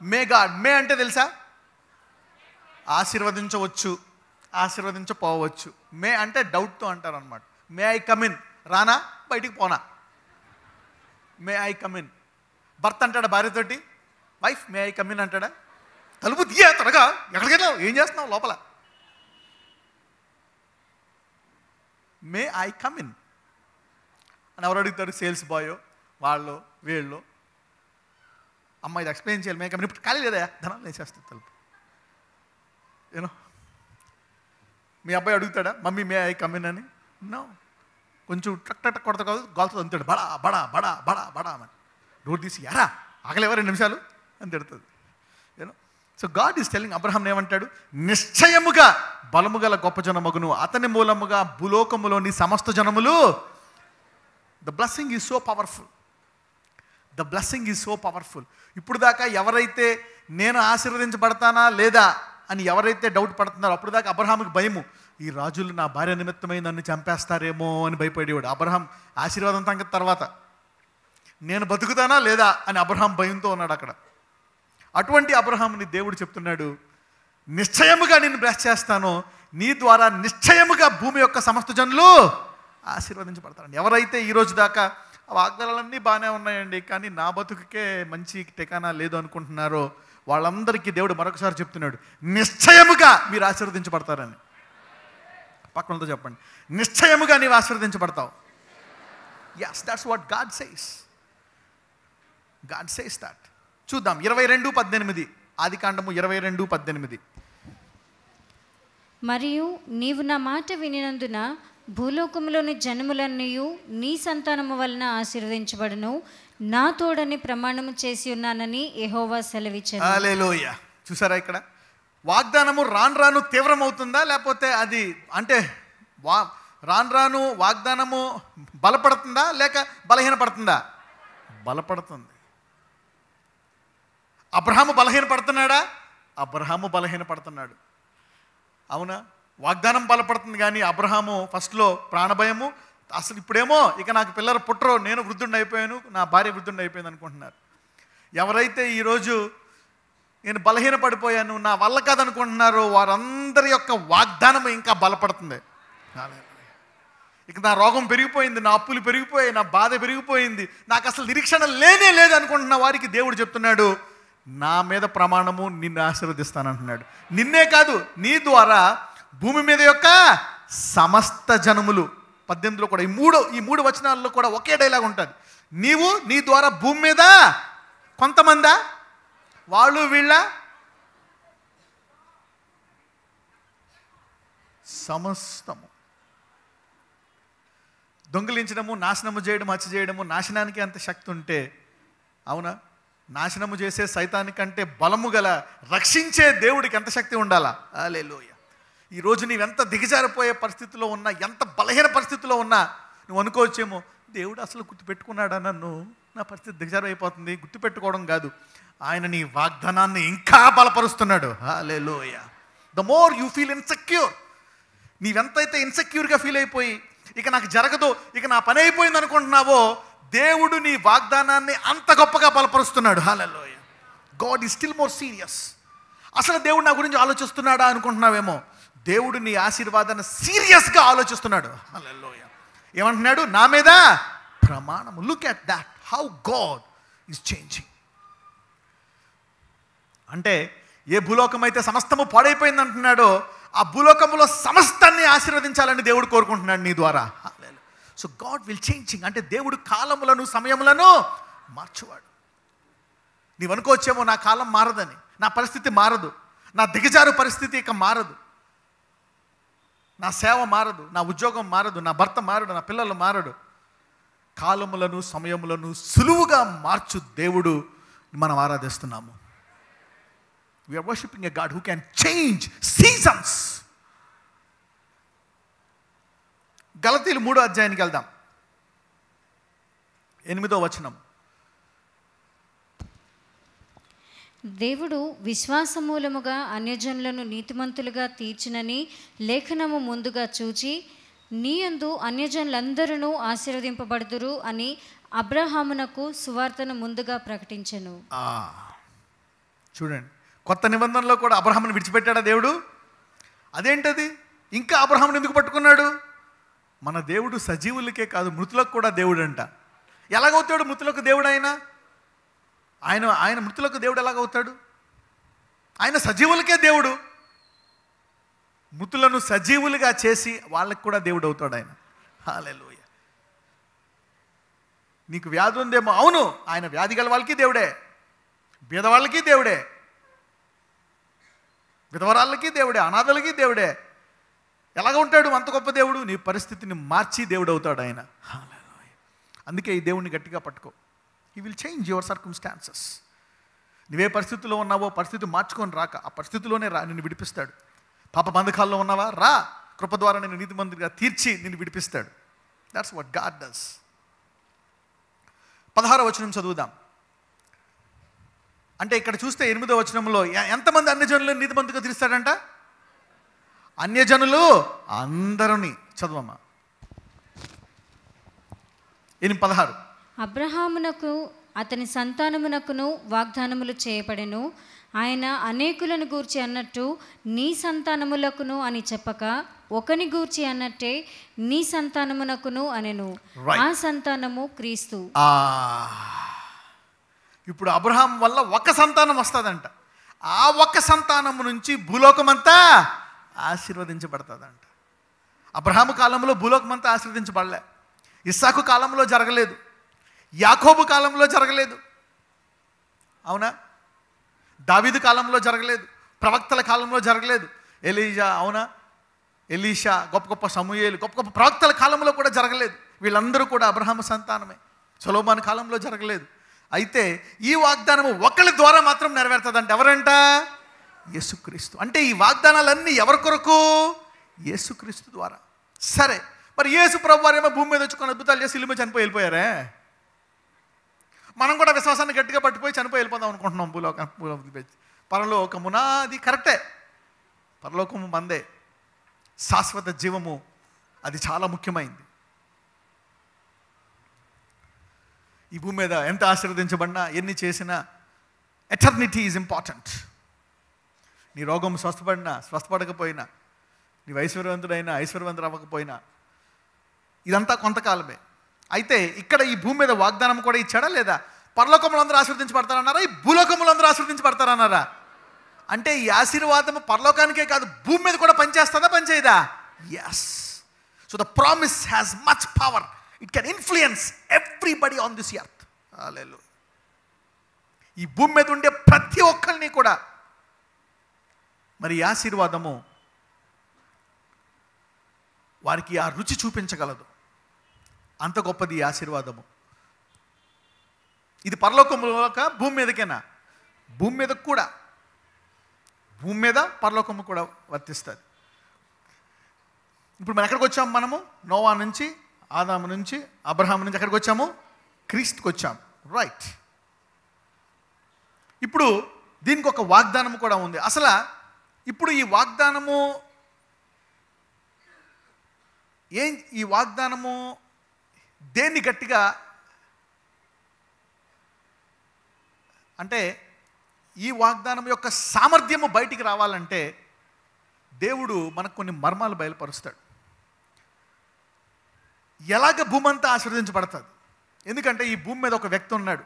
May God, may అంటే తెలుసా? ఆశీర్వదించవచ్చు, ఆశీర్వదించపోవచ్చు. మే అంటే డౌట్తో అంటారు అనమాట. మే ఐ కమిన్, రానా బయటికి పోనా. May I come in. భర్త అంటాడా భార్యతోటి? వైఫ్ మే ఐ కమిన్ అంటాడా? తలుపు తీయ త్వరగా, ఎక్కడికి వెళ్ళావు, ఏం చేస్తున్నావు లోపల? మే ఐ కమిన్ అని ఎవరు అడుగుతారు? సేల్స్ బాయో వాళ్ళు వీళ్ళు. అమ్మాయి ఎక్స్ప్లెయిన్ చేయాలి. May come in. ఇప్పుడు ఖాళీ లేదా? ధనం వేసేస్తుంది తలుపు. యూనో, మీ అబ్బాయి అడుగుతాడా మమ్మీ మే ఐ కమిన్ అని? నో. కొంచెం టక్ టక్ కొడత కాదు, గాల్తో అంతాడు బడా బడా బడా బడా బడా అని. డోర్ తీసి ఎరా ఆగలేవా 2 నిమిషాలు అని తిడుతుంది. You know, so God is telling Abraham ఏమంటాడు? నిశ్చయముగా బలము గల గొప్ప జనమగును, అతని మూలముగా భూలోకములోని సమస్త జనములు. The blessing is so powerful. The blessing is so powerful. ఇప్పుడు దాకా ఎవరైతే నేను ఆశీర్వదించబడతానా లేదా అని ఎవరైతే డౌట్ పడుతున్నారో, అప్పుడు దాకా అబ్రహాముకి భయము, ఈ రాజులు నా భార్య నిమిత్తమై నన్ను చంపేస్తారేమో అని భయపడేవాడు. అబ్రహాం ఆశీర్వాదం సంగతి తర్వాత, నేను బతుకుతానా లేదా అని అబ్రహాం భయంతో ఉన్నాడు అక్కడ. అటువంటి అబ్రహాముని దేవుడు చెప్తున్నాడు, నిశ్చయముగా నిన్ను బ్లెస్ చేస్తాను, నీ ద్వారా నిశ్చయముగా భూమి యొక్క సమస్త జనులు ఆశీర్వదించబడతారండి. ఎవరైతే ఈరోజు దాకా ఆ వాగ్దానాలన్నీ బాగానే ఉన్నాయండి, కానీ నా బతుకుకే మంచి టెకానా లేదు అనుకుంటున్నారో వాళ్ళందరికీ దేవుడు మరొకసారి చెప్తున్నాడు, నిశ్చయముగా మీరు ఆశీర్వదించబడతారని. పక్కనతో చెప్పండి, నిశ్చయముగా నీవు ఆశీర్వదించబడతావు. yes, that's what God says. God says that. చూద్దాం 22:18, ఆదికాండము 22:18. మరియు నీవు నా మాట వినినందున భూలోకములోని జనములన్నయు నీ సంతానము వలన ఆశీర్వదించబడును, నా తోడని ప్రమాణము చేసి ఉన్నానని యెహోవా సెలవిచ్చాడు. హల్లెలూయా. చూసారా ఇక్కడ వాగ్దానము రాను రాను తీవ్రమవుతుందా, లేకపోతే అది అంటే రాను రాను వాగ్దానము బలపడుతుందా లేక బలహీనపడుతుందా? బలపడుతుంది. అబ్రహాము బలహీనపడుతున్నాడా? అబ్రహాము బలహీనపడుతున్నాడు. అవునా? వాగ్దానం బలపడుతుంది, కానీ అబ్రహాము ఫస్ట్లో ప్రాణభయము, అసలు ఇప్పుడేమో ఇక నాకు పిల్లలు పుట్టరో, నేను వృద్ధుడిని అయిపోయాను, నా భార్య వృద్ధుడిని అయిపోయింది అనుకుంటున్నారు. ఎవరైతే ఈరోజు నేను బలహీనపడిపోయాను, నా వల్ల కాదనుకుంటున్నారో వారందరి యొక్క వాగ్దానం ఇంకా బలపడుతుంది. ఇక నా రోగం పెరిగిపోయింది, నా అప్పులు పెరిగిపోయాయి, నా బాధ పెరిగిపోయింది, నాకు అసలు నిరీక్షణ లేనే లేదు అనుకుంటున్న వారికి దేవుడు చెప్తున్నాడు, నా మీద ప్రమాణము నిన్ను ఆశీర్వదిస్తానంటున్నాడు. నిన్నే కాదు, నీ ద్వారా భూమి మీద యొక్క సమస్త జనములు. 18లో కూడా ఈ మూడు వచనాల్లో కూడా ఒకే డైలాగ్ ఉంటుంది. నీవు నీ ద్వారా భూమి మీద కొంతమందా, వాళ్ళు వీళ్ళ, సమస్తము. దొంగిలించడము, నాశనము చేయడం, హత్య చేయడము, నాశనానికి అంత శక్తి ఉంటే, అవునా, నాశనము చేసే సైతానికంటే బలము గల రక్షించే దేవుడికి ఎంత శక్తి ఉండాలా? హల్లెలూయా. ఈరోజు నీవెంత దిగజారిపోయే పరిస్థితిలో ఉన్నా, ఎంత బలహీన పరిస్థితిలో ఉన్నా, నువ్వు అనుకోవచ్చేమో, దేవుడు అసలు గుర్తుపెట్టుకున్నాడా నన్ను, నా పరిస్థితి దిగజారైపోతుంది. గుర్తుపెట్టుకోవడం కాదు, ఆయన నీ వాగ్దానాన్ని ఇంకా బలపరుస్తున్నాడు. Hallelujah. The more you feel insecure, నీవెంతైతే ఇన్సెక్యూర్గా ఫీల్ అయిపోయి ఇక నాకు జరగదు, ఇక నా పని అయిపోయింది అనుకుంటున్నావో, దేవుడు నీ వాగ్దానాన్ని అంత గొప్పగా బలపరుస్తున్నాడు. Hallelujah. God is still more serious. అసలు దేవుడు నా గురించి ఆలోచిస్తున్నాడా అనుకుంటున్నావేమో, దేవుడు నీ ఆశీర్వాదాన్ని సీరియస్గా ఆలోచిస్తున్నాడు. హల్లెలూయా. ఏమంటున్నాడు? నా మీద ప్రమాణము. Look at that, how God is changing. అంటే ఏ భూలోకం అయితే సమస్తము పాడైపోయింది అంటున్నాడో, ఆ భూలోకంలో సమస్తాన్ని ఆశీర్వదించాలని దేవుడు కోరుకుంటున్నాడు నీ ద్వారా. సో గాడ్ విల్ చేంజింగ్ అంటే దేవుడు కాలములను సమయములను మార్చువాడు. నీవు అనుకోవచ్చేమో నా కాలం మారదని, నా పరిస్థితి మారదు, నా దిగజారు పరిస్థితి ఇక మారదు, నా సేవ మారదు, నా ఉద్యోగం మారదు, నా భర్త మారడు, నా పిల్లలు మారడు. కాలములను సమయములను సులువుగా మార్చు దేవుడు మనం ఆరాధిస్తున్నాము. We are worshiping a God who can change seasons. గలతీయులు 3వ అధ్యాయానికి వెళ్దాం. 8వ వచనం. దేవుడు విశ్వాసమూలముగా అన్యజనులను నీతిమంతులుగా తీర్చునని లేఖనము ముందుగా చూచి నీయందు అన్యజనులందరూ ఆశీర్వదింపబడుదురు అని అబ్రహామునకు సువార్తను ముందుగా ప్రకటించెను. చూడండి, కొత్త నిబంధనలో కూడా అబ్రహామును విడిచిపెట్టాడా దేవుడు? అదేంటది? ఇంకా అబ్రహామును ఎందుకు పట్టుకున్నాడు? మన దేవుడు సజీవులకే కాదు మృతులకు కూడా దేవుడు అంట. ఎలాగవుతాడు మృతులకు దేవుడు? ఆయన మృతులకు దేవుడు ఎలాగవుతాడు? ఆయన సజీవులకే దేవుడు. మృతులను సజీవులుగా చేసి వాళ్ళకి కూడా దేవుడు అవుతాడు ఆయన. హల్లెలూయా. నీకు వ్యాధి ఉందేమో, అవును, ఆయన వ్యాధి గల వాళ్ళకి దేవుడే, బీదవాళ్ళకి దేవుడే, విధవరాళ్ళకి దేవుడే, అనాథలకి దేవుడే. ఎలాగ ఉంటాడు అంత గొప్ప దేవుడు? నీ పరిస్థితిని మార్చి దేవుడు అవుతాడు ఆయన. హల్లెలూయా. అందుకే ఈ దేవుడిని గట్టిగా పట్టుకో. He will change your circumstances. నువ్వే పరిస్థితుల్లో ఉన్నావో పరిస్థితి మార్చుకొని రాక ఆ పరిస్థితిలోనే నిన్ను విడిపిస్తాడు. పాప బంధకాల్లో ఉన్నావా, రా, కృప ద్వారా నేను నీతిమంతుడిగా తీర్చి నిన్ను విడిపిస్తాడు. That's what God does. 16వ వచనం చదువుదాం. అంటే ఇక్కడ చూస్తే 8వ వచనంలో ఎంతమంది అన్యజనులు నీతిమంతుగా తీరుస్తాడంట? అన్యజనులు అందరినీ. చదవమ్మా 8:16. అబ్రహామునకు అతని సంతానమునకును వాగ్దానములు చేయబడెను. ఆయన అనేకులను గూర్చి అన్నట్టు నీ సంతానములకును అని చెప్పక ఒకని గూర్చి అన్నట్టే నీ సంతానమునకును అనెను. ఆ సంతానము క్రీస్తు. ఇప్పుడు అబ్రహాం వల్ల ఒక సంతానం వస్తుందంట. ఆ ఒక్క సంతానము నుంచి భూలోకమంతా ఆశీర్వదించబడుతుందంట. అబ్రహాము కాలంలో భూలోకమంతా ఆశీర్వదించబడలే. ఇస్సాకు కాలంలో జరగలేదు, యాకోబు కాలంలో జరగలేదు, అవునా? దావీదు కాలంలో జరగలేదు, ప్రవక్తల కాలంలో జరగలేదు, ఎలీజా, అవునా, ఎలీషా, గొప్ప గొప్ప సమూయేలు, గొప్ప గొప్ప ప్రవక్తల కాలంలో కూడా జరగలేదు. వీళ్ళందరూ కూడా అబ్రహాము సంతానమే. సొలొమోను కాలంలో జరగలేదు. అయితే ఈ వాగ్దానము ఒకళ్ళ ద్వారా మాత్రం నెరవేరుతుందంట. ఎవరంట? యేసుక్రీస్తు. అంటే ఈ వాగ్దానాలన్నీ ఎవరి కొరకు? యేసుక్రీస్తు ద్వారా. సరే, మరి యేసు ప్రభు వారేమో భూమి మీద వచ్చుకొని అద్భుతాలు చేసి ఇల్లు మీద చనిపోయి వెళ్ళిపోయారే. మనం కూడా విశ్వాసాన్ని గట్టిగా పట్టిపోయి చనిపోయి వెళ్ళిపోదాం అనుకుంటున్నాం. పరలోకమునా, అది కరెక్టే, పరలోకము మందే, శాశ్వత జీవము అది చాలా ముఖ్యమైంది. ఈ భూమి మీద ఎంత ఆశీర్వదించబడినా ఎన్ని చేసినా ఎటర్నిటీ ఈజ్ ఇంపార్టెంట్. నీ రోగం స్వస్థపడినా స్వస్థపడకపోయినా, నీ ఐశ్వర్యవంతుడైనా ఐశ్వర్యవంతుడు అవ్వకపోయినా ఇదంతా కొంతకాలమే. అయితే ఇక్కడ ఈ భూమి మీద వాగ్దానం కూడా ఇచ్చాడా లేదా? పరలోకములు అందరూ ఆశీర్వదించబడతారన్నారా? ఈ భూలోకములు అందరూ ఆశీర్వదించబడతారన్నారా? అంటే ఈ ఆశీర్వాదము పరలోకానికే కాదు భూమి మీద కూడా పనిచేస్తుందా, పనిచేయదా? Yes. So the promise has much power. It can influence everybody on this earth. Hallelujah. ఈ భూమి మీద ఉండే ప్రతి ఒక్కరిని కూడా మరి ఈ ఆశీర్వాదము వారికి ఆ రుచి చూపించగలదు. అంత గొప్పది ఈ ఆశీర్వాదము. ఇది పరలోకములోక భూమి మీదకేనా? భూమి మీద కూడా, భూమి మీద పరలోకము కూడా వర్తిస్తుంది. ఇప్పుడు మనం ఎక్కడికి వచ్చాము? మనము నోవా నుంచి, ఆదాము నుంచి, అబ్రహాము నుంచి ఎక్కడికి వచ్చాము? క్రీస్తుకి వచ్చాము. రైట్. ఇప్పుడు దీనికి ఒక వాగ్దానము కూడా ఉంది. అసలు ఇప్పుడు ఈ వాగ్దానము ఈ వాగ్దానము దేన్ని గట్టిగా, అంటే ఈ వాగ్దానం యొక్క సామర్థ్యము బయటికి రావాలంటే దేవుడు మనకు కొన్ని మర్మాలు బయలుపరుస్తాడు. ఎలాగ భూమి అంతా ఆశీర్వదించబడుతుంది? ఎందుకంటే ఈ భూమి మీద ఒక వ్యక్తి ఉన్నాడు.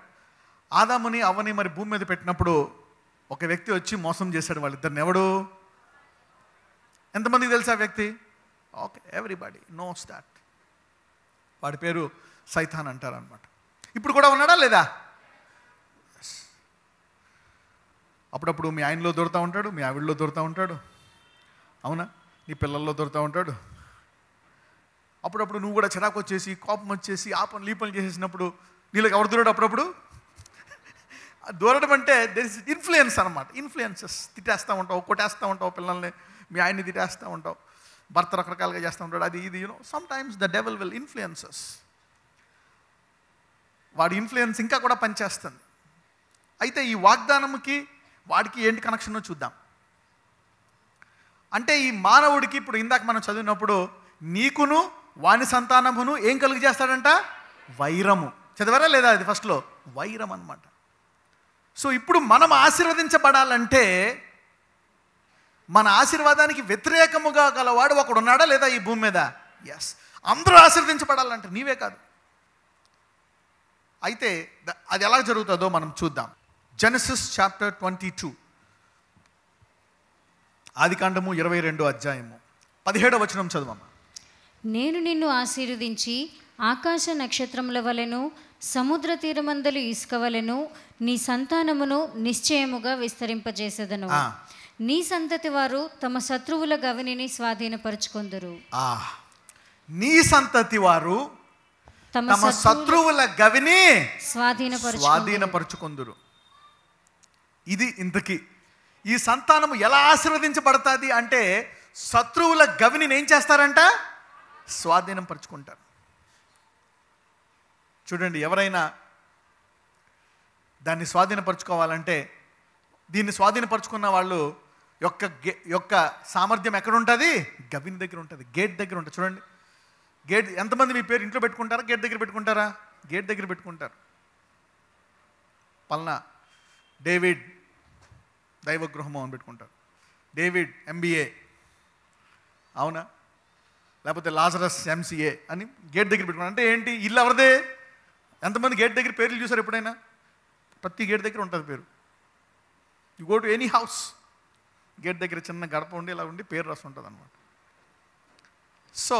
ఆదాముని అవ్వని మరి భూమి మీద పెట్టినప్పుడు ఒక వ్యక్తి వచ్చి మోసం చేశాడు వాళ్ళిద్దరిని. ఎంతమందికి తెలుసు ఆ వ్యక్తి? Okay, everybody knows that. వాడి పేరు సైతాన్ అంటారు అనమాట. ఇప్పుడు కూడా ఉన్నాడా లేదా? అప్పుడప్పుడు మీ ఆయనలో దొరుకుతూ ఉంటాడు, మీ ఆవిడలో దొరుకుతూ ఉంటాడు, అవునా? నీ పిల్లల్లో దొరుకుతూ ఉంటాడు. అప్పుడప్పుడు నువ్వు కూడా చిరాకు వచ్చేసి, కోపం వచ్చేసి, ఆ పనులు ఈ పనులు చేసేసినప్పుడు నీళ్ళకి ఎవరు దూరడు? అప్పుడప్పుడు దూరడం అంటే దెర్ ఇస్ ఇన్ఫ్లుయెన్స్ అనమాట. ఇన్ఫ్లుయెన్సెస్. తిట్టేస్తూ ఉంటావు, కొట్టేస్తూ ఉంటావు పిల్లల్ని, మీ ఆయన్ని తిట్టేస్తూ ఉంటావు, భర్త రకరకాలుగా చేస్తూ ఉంటాడు, అది ఇది. Some times the devil will influences. వాడి ఇన్ఫ్లుయెన్స్ ఇంకా కూడా పనిచేస్తుంది. అయితే ఈ వాగ్దానంకి వాడికి ఏంటి కనెక్షనో చూద్దాం. అంటే ఈ మానవుడికి ఇప్పుడు ఇందాక మనం చదివినప్పుడు నీకును వాని సంతానమును ఏం కలుగు చేస్తాడంట? వైరము. చదివారా లేదా? అది ఫస్ట్లో వైరం అన్నమాట. సో ఇప్పుడు మనం ఆశీర్వదించబడాలంటే మన ఆశీర్వాదానికి వ్యతిరేకముగా గలవాడు ఒకడు ఉన్నాడా లేదా ఈ భూమి మీద? ఎస్. అందరూ ఆశీర్వదించబడాలంటే నీవే కాదు. అయితే అది ఎలా జరుగుతుందో మనం చూద్దాం. జెనసిస్ చాప్టర్ 22, ఆదికాండము 22వ అధ్యాయము 17వ వచనం చదువమ్మా. నేను నిన్ను ఆశీర్వదించి ఆకాశ నక్షత్రముల వలెను సముద్ర తీరమందలి ఇసుక వలెను నీ సంతానమును నిశ్చయముగా విస్తరింపజేసేదను. నీ సంతతి వారు తమ శత్రువుల గవినిని స్వాధీనపరుచుకొందురు. నీ సంతతి వారు తమ శత్రువుల గవిని స్వాధీనపరుచుకొందురు. ఇది ఇంతకీ ఈ సంతానము ఎలా ఆశీర్వదించబడతాది అంటే శత్రువుల గవిని ఏం చేస్తారంట? స్వాధీనం పరుచుకుంటారు. చూడండి, ఎవరైనా దాన్ని స్వాధీనపరచుకోవాలంటే దీన్ని స్వాధీనపరచుకున్న వాళ్ళు యొక్క సామర్థ్యం ఎక్కడ ఉంటుంది? గవిని దగ్గర ఉంటుంది, గేట్ దగ్గర ఉంటుంది. చూడండి, గేట్ ఎంతమంది మీ పేరు ఇంట్లో పెట్టుకుంటారా, గేట్ దగ్గర పెట్టుకుంటారా? గేట్ దగ్గర పెట్టుకుంటారు. పల్నా డేవిడ్ దైవగృహము అని పెట్టుకుంటారు, డేవిడ్ MBA, అవునా? లేకపోతే లాజరస్ MCA అని గేట్ దగ్గర పెట్టుకుంటారు. అంటే ఏంటి? ఇల్లు ఎవరిదే? ఎంతమంది గేట్ దగ్గర పేర్లు చూసారు ఎప్పుడైనా? ప్రతి గేట్ దగ్గర ఉంటుంది పేరు. You go to any house, gate దగ్గర చిన్న గడప ఉండి ఇలా ఉండి పేరు రాసి ఉంటుంది అనమాట. సో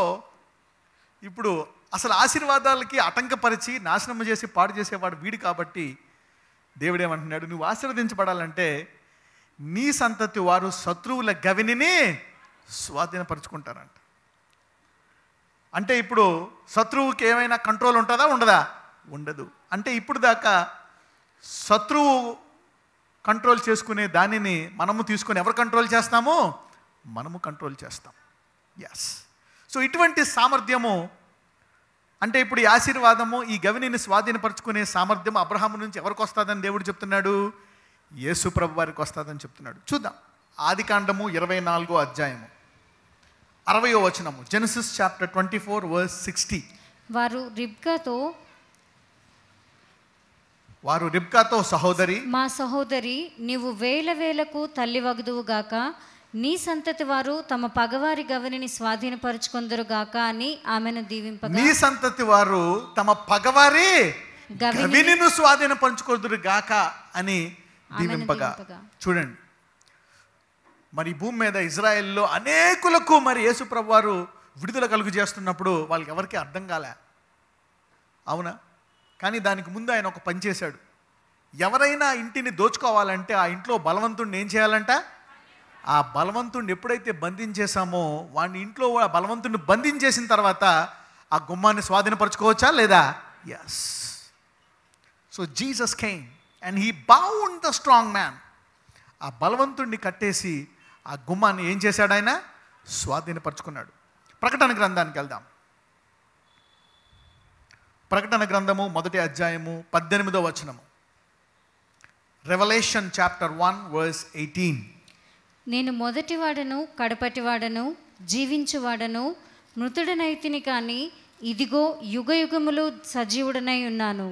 ఇప్పుడు అసలు ఆశీర్వాదాలకి ఆటంకపరిచి నాశనం చేసి పాడు చేసేవాడు వీడు. కాబట్టి దేవుడు ఏమంటున్నాడు? నువ్వు ఆశీర్వదించబడాలంటే నీ సంతతి వారు శత్రువుల గవిని స్వాధీనపరుచుకుంటారంట. అంటే ఇప్పుడు శత్రువుకి ఏమైనా కంట్రోల్ ఉంటుందా? ఉండదా? ఉండదు. అంటే ఇప్పుడు దాకా శత్రువు కంట్రోల్ చేసుకునే దానిని మనము తీసుకొని ఎవరు కంట్రోల్ చేస్తాము? మనము కంట్రోల్ చేస్తాం. ఎస్. సో ఇటువంటి సామర్థ్యము, అంటే ఇప్పుడు ఈ ఆశీర్వాదము, ఈ గవిని స్వాధీనపరచుకునే సామర్థ్యం అబ్రహాము నుంచి ఎవరికి వస్తుందని దేవుడు చెప్తున్నాడు? యేసు ప్రభు వారికి వస్తుందని చెప్తున్నాడు. చూద్దాం. ఆదికాండము 24వ అధ్యాయము 60వ వచనము. Genesis chapter 24 verse 60. వారు రిబ్కాతో సహోదరి, మా సహోదరి, నీవు వేల వేలకు తల్లి వగుదువుగాక, నీ సంతతి వారు తమ పగవారి గవిని స్వాధీనపరుచుకొందురుగాక అని ఆమెను దీవింపగా, నీ సంతతి వారు తమ పగవారి గవిని స్వాధీనపరుచుకొందురుగాక అని దీవింపగా. చూడండి, మరి భూమి మీద ఇజ్రాయెల్లో అనేకులకు మరి యేసు ప్రభు వారు విడుదల కలుగు చేస్తున్నప్పుడు వాళ్ళకి ఎవరికి అర్థం కాలే, అవునా? కానీ దానికి ముందు ఆయన ఒక పని చేశాడు. ఎవరైనా ఇంటిని దోచుకోవాలంటే ఆ ఇంట్లో బలవంతుడిని ఏం చేయాలంట? ఆ బలవంతుడిని ఎప్పుడైతే బంధించేశామో వాడిని ఇంట్లో ఆ బలవంతుడిని బంధించేసిన తర్వాత ఆ గుమ్మాన్ని స్వాధీనపరచుకోవచ్చా లేదా? Yes. So Jesus came and he bound the strong man. ఆ బలవంతుడిని కట్టేసి ఆ గుమ్మాన్ని ఏం చేశాడు? ఆయన స్వాధీనపరచుకున్నాడు. ప్రకటన గ్రంథానికి వెళ్దాం. ప్రకటన గ్రంథము 1వ అధ్యాయము 18వ వచనము. Revelation chapter 1 verse 18. నేను మొదటివాడను కడపటివాడను జీవించువాడను మృతుడనైతిని కానీ ఇదిగో యుగయుగములు సజీవుడనై ఉన్నాను.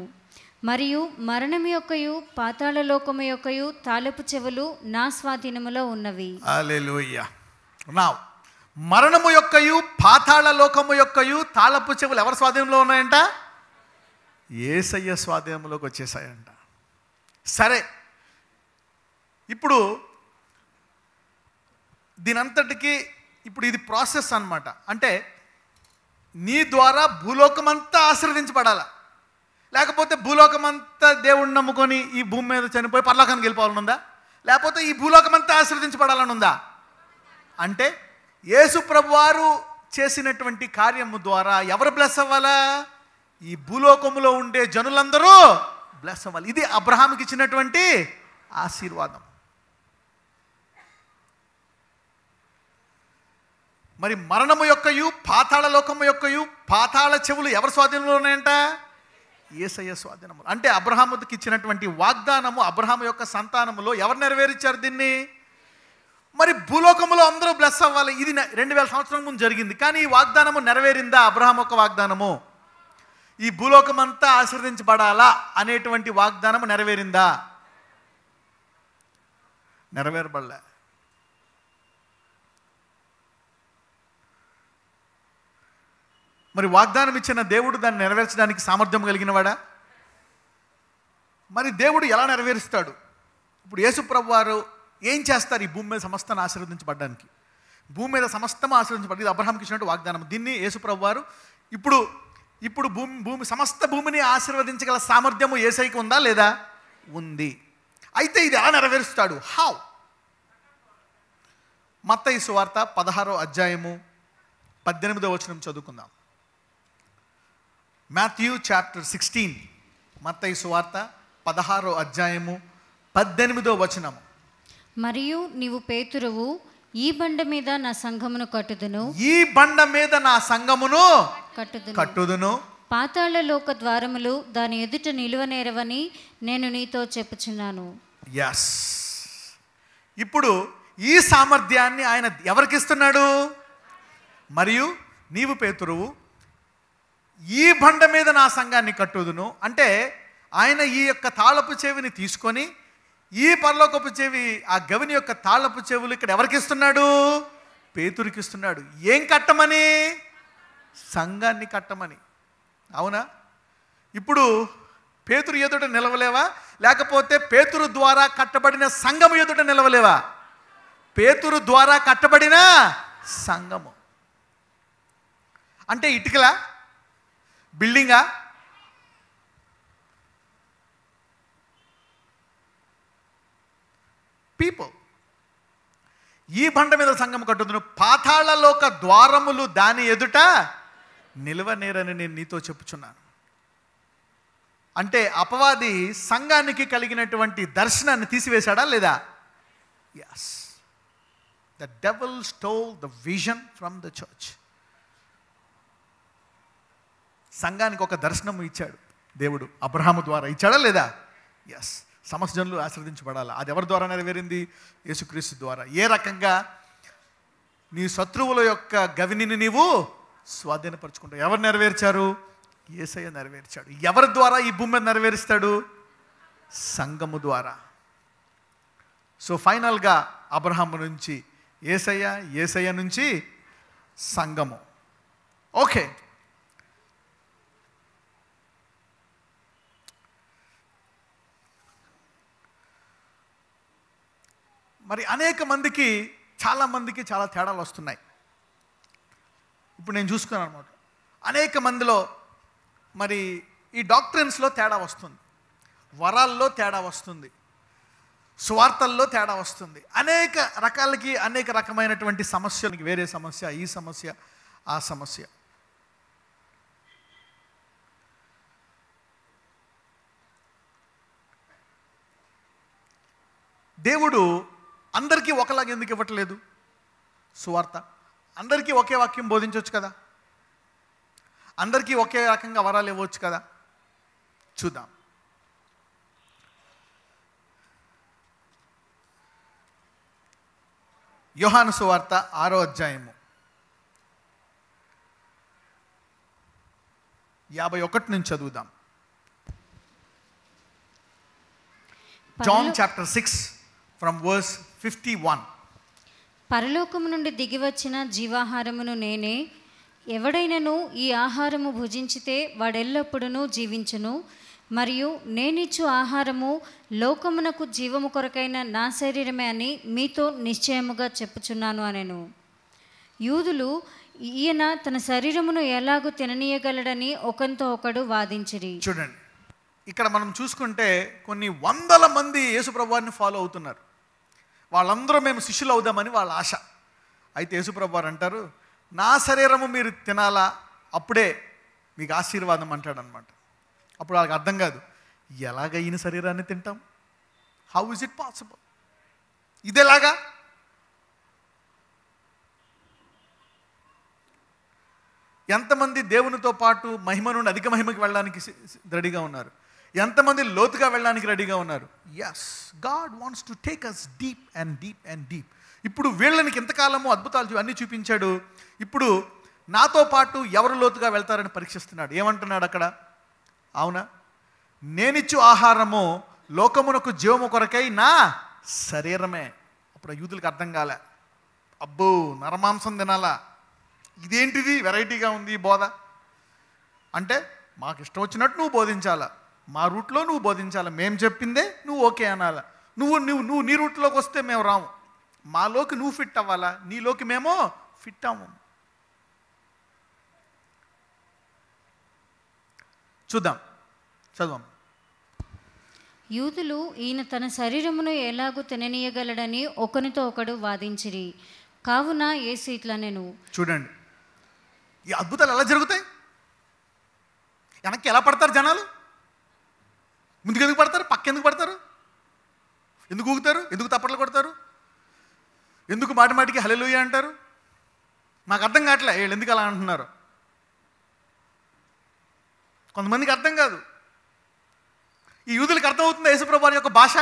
మరియు మరణం యొక్కయు పాతాళ లోకము యొక్కయు తాళపు చెవులు నా స్వాధీనములో ఉన్నవి. హల్లెలూయా. నౌ మరణము యొక్కయు పాతాళ లోకము యొక్కయు తాళపు చెవులు ఎవరి స్వాధీనంలో ఉన్నాయంట? యేసయ్య స్వాధీనంలోకి వచ్చేసాయంట. సరే, ఇప్పుడు దీనంతటికి ఇప్పుడు ఇది ప్రాసెస్ అన్నమాట. అంటే నీ ద్వారా భూలోకమంతా ఆశీర్వదించబడాలా, లేకపోతే భూలోకమంతా దేవుణ్ణి నమ్ముకొని ఈ భూమి మీద చనిపోయి పరలోకానికి వెళ్ళిపోవాలని ఉందా, లేకపోతే ఈ భూలోకమంతా ఆశీర్వదించబడాలని ఉందా? అంటే యేసు ప్రభువారు చేసినటువంటి కార్యము ద్వారా ఎవరు బ్లెస్ అవ్వాలా? ఈ భూలోకములో ఉండే జనులందరూ బ్లెస్ అవ్వాలి. ఇది అబ్రహాముకి ఇచ్చినటువంటి ఆశీర్వాదం. మరి మరణము యొక్కయు పాతాళ లోకము యొక్కయు పాతాళ చెవులు ఎవరి స్వాధీనంలో ఉన్నాయంట? యేసయ్య స్వాధీనము. అంటే అబ్రహాముకి ఇచ్చినటువంటి వాగ్దానము అబ్రహాము యొక్క సంతానములో ఎవరు నెరవేర్చారు దీన్ని? మరి భూలోకములో అందరూ బ్లెస్ అవ్వాలి. ఇది 2000 సంవత్సరాల ముందు జరిగింది. కానీ ఈ వాగ్దానము నెరవేరిందా? అబ్రహాం యొక్క వాగ్దానము ఈ భూలోకమంతా ఆశీర్వదించబడాలా అనేటువంటి వాగ్దానము నెరవేరిందా? నెరవేరబడలే. మరి వాగ్దానం ఇచ్చిన దేవుడు దాన్ని నెరవేర్చడానికి సామర్థ్యం కలిగినవాడా? మరి దేవుడు ఎలా నెరవేరుస్తాడు? ఇప్పుడు యేసు ప్రభువారు ఏం చేస్తారు ఈ భూమి మీద సమస్తాన్ని ఆశీర్వదించబడడానికి? భూమి మీద సమస్తం ఆశీర్వదించబడి అబ్రహాంకి ఇచ్చినట్టు వాగ్దానం. దీన్ని యేసు ప్రభువారు ఇప్పుడు భూమి సమస్త భూమిని ఆశీర్వదించగల సామర్థ్యము యేసయ్యకి ఉందా లేదా? ఉంది. అయితే ఇది ఎలా నెరవేరుస్తాడు? హౌ? మత్తయి సువార్త 16వ అధ్యాయము 18వ వచనం చదువుకుందాం. మాథ్యూ చాప్టర్ 16, మత్తయి సువార్త 16వ అధ్యాయము 18వ వచనం. మరియు నీవు పేతురువు, ఈ బండ మీద నా సంఘమును కట్టుదును, ఈ బండ మీద నా సంఘమును కట్టుదును, పాతాళ లోక ద్వారములు దాని ఎదుట నిలువనేరవని నేను నీతో చెప్పుచున్నాను. ఎస్. ఇప్పుడు ఈ సామర్థ్యాన్ని ఆయన ఎవరికి ఇస్తున్నాడు? మరియు నీవు పేతురువు, ఈ బండ మీద నా సంఘాన్ని కట్టుదును అంటే ఆయన ఈ యొక్క తాళపు చెవిని తీసుకొని ఈ పరలోకపు చెవి, ఆ గవిని యొక్క తాళపు చెవులు ఇక్కడ ఎవరికి ఇస్తున్నాడు? పేతురికి ఇస్తున్నాడు. ఏం కట్టమని? సంఘాన్ని కట్టమని. అవునా? ఇప్పుడు పేతురు ఎదుట నిలవలేవా? లేకపోతే పేతురు ద్వారా కట్టబడిన సంఘము ఎదుట నిలవలేవా? పేతురు ద్వారా కట్టబడిన సంఘము అంటే ఇటుకలా, బిల్డింగా? పీపుల్. ఈ బండ మీద సంఘం కట్టుదును, పాతాళలోక ద్వారములు దాని ఎదుట నిలవనేరని నేను నీతో చెప్పుచున్నాను. అంటే అపవాది సంఘానికి కలిగినటువంటి దర్శనాన్ని తీసివేశాడా లేదా? Yes. The devil stole the vision from the church. సంఘానికి ఒక దర్శనం ఇచ్చాడు దేవుడు, అబ్రహాము ద్వారా ఇచ్చాడా లేదా? ఎస్. సమస్త జనులు ఆశీర్వదించబడాలి. అది ఎవరి ద్వారా నెరవేరింది? యేసుక్రీస్తు ద్వారా. ఏ రకంగా? నీ శత్రువుల యొక్క గవిని నీవు స్వాధీనపరుచుకుంటావు. ఎవరు నెరవేర్చారు? యేసయ్య నెరవేర్చాడు. ఎవరి ద్వారా ఈ భూమి మీద నెరవేరుస్తాడు? సంఘము ద్వారా. సో ఫైనల్గా అబ్రహాము నుంచి యేసయ్య, యేసయ్య నుంచి సంఘము. ఓకే. మరి అనేక మందికి, చాలామందికి చాలా తేడాలు వస్తున్నాయి. ఇప్పుడు నేను చూసుకున్నాను అనమాట. అనేక మందిలో మరి ఈ డాక్ట్రిన్స్లో తేడా వస్తుంది, వరాల్లో తేడా వస్తుంది, సువార్తల్లో తేడా వస్తుంది. అనేక రకాలకి అనేక రకమైనటువంటి సమస్యలకి, వేరే సమస్య, ఈ సమస్య, ఆ సమస్య. దేవుడు అందరికీ ఒకలాగా ఎందుకు ఇవ్వట్లేదు సువార్త? అందరికీ ఒకే వాక్యం బోధించవచ్చు కదా, అందరికీ ఒకే రకంగా వరాలు ఇవ్వచ్చు కదా. చూద్దాం. యోహాను సువార్త 6వ అధ్యాయము 51 నుంచి చదువుదాం. John chapter 6 from verse 51. పరలోకము నుండి దిగి వచ్చిన జీవాహారమును నేనే, ఎవడైనను ఈ ఆహారము భుజించితే వాడెల్లప్పుడూ జీవించును, మరియు నేనిచ్చు ఆహారము లోకమునకు జీవము కొరకైన నా శరీరమే అని మీతో నిశ్చయముగా చెప్పుచున్నాను అనెను. యూదులు ఈయన తన శరీరమును ఎలాగూ తిననీయగలడని ఒకరితో ఒకడు వాదించిరి. చూడండి, ఇక్కడ మనం చూసుకుంటే కొన్ని వందల మంది యేసుప్రభువారిని ఫాలో అవుతున్నారు. వాళ్ళందరూ మేము శిష్యులు అవుదామని వాళ్ళ ఆశ. అయితే యేసుప్రభు వారు అంటారు, నా శరీరము మీరు తినాలా, అప్పుడే మీకు ఆశీర్వాదం అంటాడనమాట. అప్పుడు వాళ్ళకి అర్థం కాదు, ఎలాగ ఈయన శరీరాన్ని తింటాం, హౌ ఇస్ ఇట్ పాసిబుల్, ఇదేలాగా. ఎంతమంది దేవునితో పాటు మహిమ నుండి అధిక మహిమకి వెళ్ళడానికి రెడీగా ఉన్నారు? ఎంతమంది లోతుగా వెళ్ళడానికి రెడీగా ఉన్నారు? Yes, God wants to take us deep and deep and deep. ఇప్పుడు వీళ్ళనికి ఎంతకాలము అద్భుతాలు అన్నీ చూపించాడు. ఇప్పుడు నాతో పాటు ఎవరు లోతుగా వెళ్తారని పరీక్షిస్తున్నాడు. ఏమంటున్నాడు అక్కడ? అవునా, నేనిచ్చు ఆహారము లోకమునకు జీవము కొరకై నా శరీరమే. అప్పుడు యూదులకు అర్థం కాలే, అబ్బో నరమాంసం తినాలా, ఇదేంటిది వెరైటీగా ఉంది ఈ బోధ. అంటే మాకు ఇష్టం వచ్చినట్టు నువ్వు బోధించాలా, మా రూట్లో నువ్వు బోధించాలా, మేము చెప్పిందే నువ్వు ఓకే అనాలా. నువ్వు నీ రూట్లోకి వస్తే మేము రాము, మాలోకి నువ్వు ఫిట్ అవ్వాలా, నీలోకి మేము ఫిట్ అవ్వము. చూద్దాం, చదువు. యూదులు ఈయన తన శరీరమును ఎలాగూ తిననీయగలడని ఒకనితో ఒకడు వాదించిరి. కావున యేసు ఇట్లా నేను. చూడండి, ఈ అద్భుతాలు ఎలా జరుగుతాయి? వెనక్కి ఎలా పడతారు జనాలు? ముందుకు ఎందుకు పడతారు? పక్క ఎందుకు పడతారు? ఎందుకు ఊగుతారు? ఎందుకు తప్పట్లు కొడతారు? ఎందుకు మాటి మాటికి హల్లెలూయా అంటారు? మాకు అర్థం కావట్లే వీళ్ళు ఎందుకు అలా అంటున్నారు. కొంతమందికి అర్థం కాదు. ఈ యూదులకు అర్థమవుతుంది యేసుప్రభు వారి యొక్క భాష.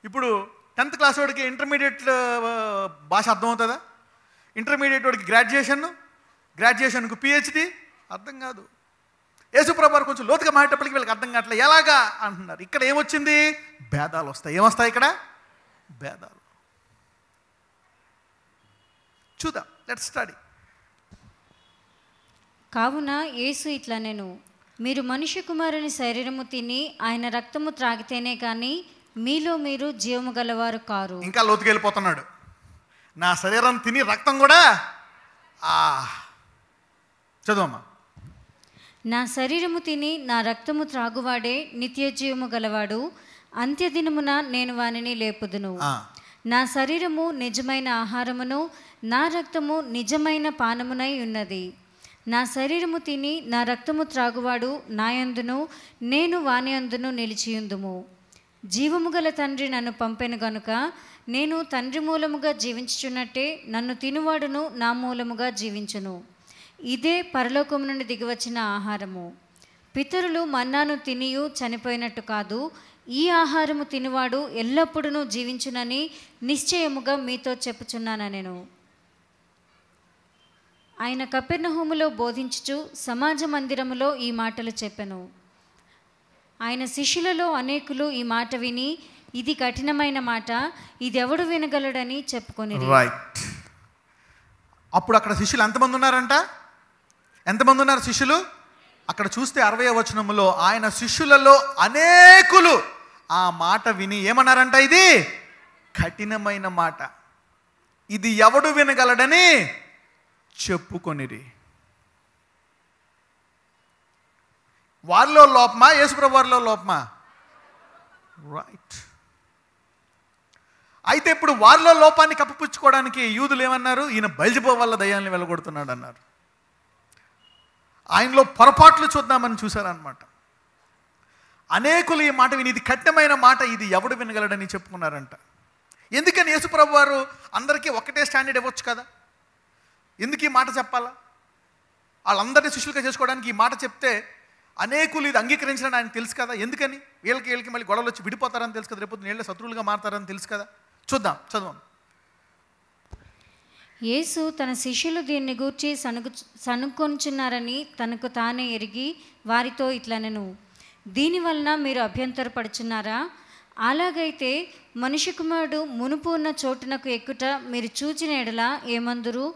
ఇప్పుడు 10th క్లాస్ వాడికి ఇంటర్మీడియట్ భాష అర్థమవుతుందా? ఇంటర్మీడియట్ వాడికి గ్రాడ్యుయేషన్కు PhD అర్థం కాదు. యేసుప్రభు వారు కొంచెం లోతుగా మాట్లాడేటప్పటికి వీళ్ళకి అర్థం కావట్లే, ఎలాగా అంటున్నారు. ఇక్కడ ఏమొచ్చింది? భేదాలు వస్తాయి. ఏమొస్తాయి ఇక్కడ? భేదాలు. చూద్దాం, లెట్స్ స్టడీ. కావున యేసు ఇట్లా నేను, మీరు మనుష్య కుమారుని శరీరము తిని ఆయన రక్తము త్రాగితేనే కానీ మీలో మీరు జీవము గలవారు కారు. ఇంకా లోతుకి వెళ్ళిపోతున్నాడు. నా శరీరం తిని రక్తం కూడా చదువమ్మా. నా శరీరము తిని నా రక్తము త్రాగువాడే నిత్య జీవము గలవాడు, అంత్యదినమున నేను వానిని లేపుదును. నా శరీరము నిజమైన ఆహారమును నా రక్తము నిజమైన పానమునై ఉన్నది. నా శరీరము తిని నా రక్తము త్రాగువాడు నాయందును నేను వాని అందును నిలిచియుందుము. జీవము గల తండ్రి నన్ను పంపెను గనుక నేను తండ్రి మూలముగా జీవించుచున్నట్టే నన్ను తినువాడును నా మూలముగా జీవించును. ఇదే పరలోకము నుండి దిగివచ్చిన ఆహారము. పితరులు మన్నాను తినియు చనిపోయినట్టు కాదు, ఈ ఆహారము తినువాడు ఎల్లప్పుడూ జీవించునని నిశ్చయముగా మీతో చెప్పుచున్నాను నేను. ఆయన కపెర్నహూములో బోధించుచు సమాజ మందిరములో ఈ మాటలు చెప్పెను. ఆయన శిష్యులలో అనేకులు ఈ మాట విని, ఇది కఠినమైన మాట, ఇది ఎవడు వినగలడని చెప్పుకొని. రైట్. అప్పుడు అక్కడ శిష్యులు ఎంతమంది ఉన్నారంట? ఎంతమంది ఉన్నారు శిష్యులు? అక్కడ చూస్తే 60వ వచనములో ఆయన శిష్యులలో అనేకులు ఆ మాట విని ఏమన్నారంట? ఇది కఠినమైన మాట, ఇది ఎవడు వినగలడని చెప్పుకొనిరి. వారిలో లోపమా? యేసుప్రభు వారిలో లోపమా? రైట్. అయితే ఇప్పుడు వారిలో లోపాన్ని కప్పిపుచ్చుకోవడానికి యూదులు ఏమన్నారు? ఈయన బయల్జెబూబు వల్ల దయ్యాన్ని వెళ్ళగొడుతున్నాడు అన్నారు. ఆయనలో పొరపాట్లు చూద్దామని చూశారనమాట. అనేకులు ఈ మాట విని ఇది కఠినమైన మాట, ఇది ఎవడు వినగలడని చెప్పుకున్నారంట. ఎందుకని యేసుప్రభు వారు అందరికీ ఒకటే స్టాండర్డ్ ఇవ్వచ్చు కదా? ఎందుకు ఈ మాట చెప్పాలా? వాళ్ళందరినీ శిష్యులుగా చేసుకోవడానికి ఈ మాట చెప్తే అనేకులు ఇది అంగీకరించాలని ఆయనకు తెలుసు కదా. ఎందుకని? వీళ్ళకి మళ్ళీ గొడవలు వచ్చి విడిపోతారని తెలుసు కదా, రేపు నీళ్ళ శత్రువులుగా మారుతారని తెలుసు కదా. చూద్దాం, చదువు. యేసు తన శిష్యులు దీన్ని గూర్చి సనుక్కొంచున్నారని తనకు తానే ఎరిగి వారితో ఇట్లనెను, దీనివలన మీరు అభ్యంతరపడుచున్నారా? అలాగైతే మనిషి కుమారుడు మునుపు ఉన్న చోటునకు ఎక్కుట మీరు చూచిన ఎడల ఏమందురు?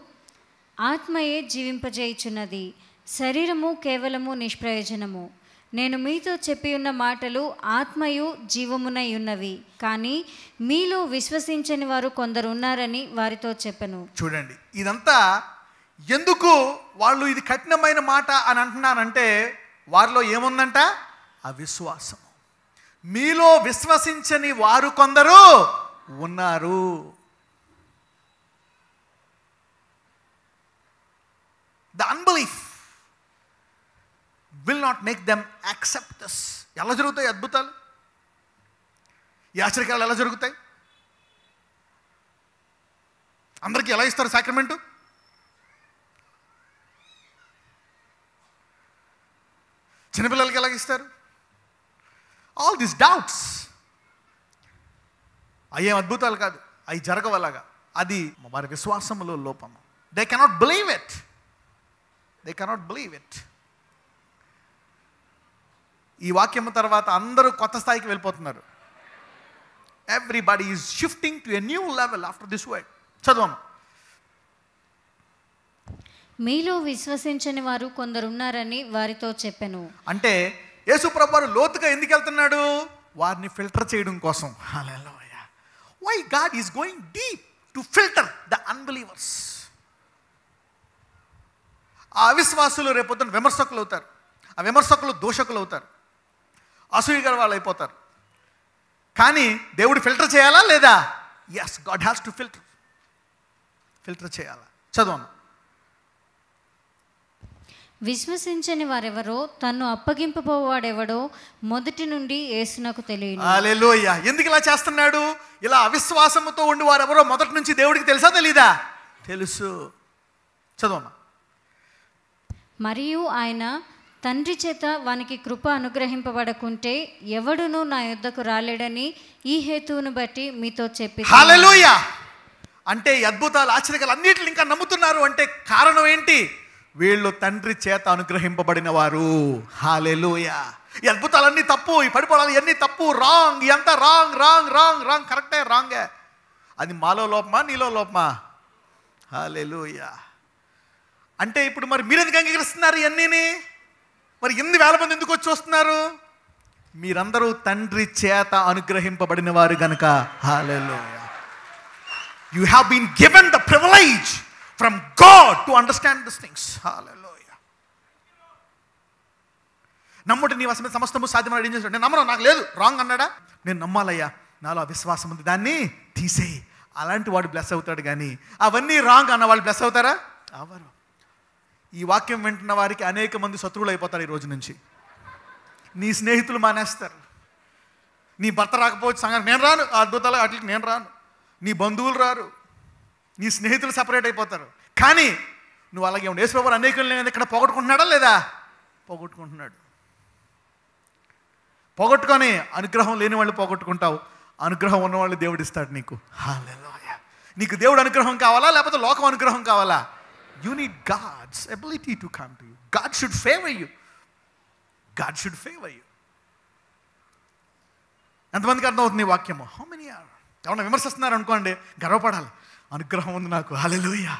ఆత్మయే జీవింపజేయుచున్నది, శరీరము కేవలము నిష్ప్రయోజనము. నేను మీతో చెప్పి ఉన్న మాటలు ఆత్మయు జీవమునై ఉన్నవి, కానీ మీలో విశ్వసించని వారు కొందరు ఉన్నారని వారితో చెప్పెను. చూడండి, ఇదంతా ఎందుకు వాళ్ళు ఇది కఠినమైన మాట అని అంటున్నానంటే వారిలో ఏముందంట? అవిశ్వాసం. మీలో విశ్వసించని వారు కొందరు ఉన్నారు. The unbelief will not make them accept this. ఎలా జరుగుతాయి అద్భుతాలు? ఈ ఆశ్చర్యకాలు ఎలా జరుగుతాయి? అందరికీ ఎలా ఇస్తారు సాక్రమెంటు? చిన్నపిల్లలకి ఎలా ఇస్తారు? All these doubts. అయ్యేం అద్భుతాలు కాదు, అవి జరగవలాగా. అది వారి విశ్వాసంలో లోపము. They cannot believe it. They cannot believe it. ఈ వాక్యం తర్వాత అందరూ కొత్త స్థాయికి వెళ్ళిపోతున్నారు. Everybody is shifting to a new level after this word. చదవమ్మా. మీలో విశ్వసించని వారు కొందరున్నారని వారితో చెప్పెను. అంటే యేసు ప్రభువు వారు లోతుగా ఎందుకు వెళ్తున్నాడు? వారిని ఫిల్టర్ చేయడం కోసం. Hallelujah. Why God is going deep to filter the unbelievers. ఆ అవిశ్వాసులు రేపొద్దున విమర్శకులు అవుతారు. ఆ విమర్శకులు దోషకులు అవుతారు. అసూయ గల వాళ్ళు అయిపోతారు. కానీ దేవుడు ఫిల్టర్ చేయాలా లేదా? Yes, God has to filter చేయాలా. చదవమ్మా. విశ్వసించని వారెవరో, తన్ను అప్పగింపబోవాడెవడో మొదటి నుండి యేసునకు తెలియను. హల్లెలూయా. ఎందుకు ఇలా చేస్తున్నాడు? ఇలా అవిశ్వాసముతో ఉండి వారెవరో మొదటి నుంచి దేవుడికి తెలుసా తెలీదా? తెలుసు. చదవమ్మా. మరియు ఆయన తండ్రి చేత వానికి కృప అనుగ్రహింపబడకుంటే ఎవడునూ నా యొద్దకు రాలేడని ఈ హేతువును బట్టి మీతో చెప్పి. హల్లెలూయా. అంటే ఈ అద్భుతాలు ఆశ్చర్యకాలు అన్నిటిని ఇంకా నమ్ముతున్నారు అంటే కారణం ఏంటి? వీళ్ళు తండ్రి చేత అనుగ్రహింపబడిన వారు. హల్లెలూయా. ఈ అద్భుతాలన్నీ తప్పు, ఈ పడిపోవడాలు ఇవన్నీ తప్పు, రాంగ్. ఇదంతా రాంగ్ రాంగ్ రాంగ్ రాంగ్. కరెక్టే, రాంగే. అది మాలో లోపమా నీలో లోపమా? హల్లెలూయా. అంటే ఇప్పుడు మరి మీరు ఎందుకు అంగీకరిస్తున్నారు ఇవన్నీని? మరి 8,000 మంది ఎందుకు వచ్చి వస్తున్నారు? మీరందరూ తండ్రి చేత అనుగ్రహింపబడిన వారు గనుక. Hallelujah. You have been given the privilege from God to understand this things. Hallelujah. నమ్ముట నీ వశమే సమస్తము సాధ్యమని ఏం చేశాడు? నేను నమ్మను, నాకు లేదు. రాంగ్ అన్నాడా? నేను నమ్మాలయ్యా, నాలో అవిశ్వాసం ఉంది, దాన్ని తీసేయి. అలాంటి వాడు బ్లెస్ అవుతాడు. కానీ అవన్నీ రాంగ్ అన్న వాళ్ళు బ్లెస్ అవుతారా? అవరు. ఈ వాక్యం వింటున్న వారికి అనేక మంది శత్రువులు అయిపోతారు ఈ రోజు నుంచి. నీ స్నేహితులు మానేస్తారు. నీ భర్త రాకపోవచ్చు సంఘానికి నేను రాను, అద్భుతాలు వాటికి నేను రాను. నీ బంధువులు రారు, నీ స్నేహితులు సపరేట్ అయిపోతారు. కానీ నువ్వు అలాగే ఉండు. యేసు ప్రభువు అనేకులు నేను ఇక్కడ పోగొట్టుకుంటున్నాడా లేదా? పోగొట్టుకుంటున్నాడు. పోగొట్టుకొని అనుగ్రహం లేని వాళ్ళు పోగొట్టుకుంటావు, అనుగ్రహం ఉన్నవాళ్ళు దేవుడు ఇస్తాడు నీకు. హల్లెలూయా. నీకు దేవుడు అనుగ్రహం కావాలా లేకపోతే లోకం అనుగ్రహం కావాలా? You need God's ability to come to you. God should favor you. God should favor you. ఎంతమందికి అర్థమవుతుంది ఈ వాక్యము? How many are? ఎవరైనా విమర్శిస్తున్నారు అనుకోండి, గర్వపడాలి. అనుగ్రహం ఉంది నాకు. హల్లెలూయా.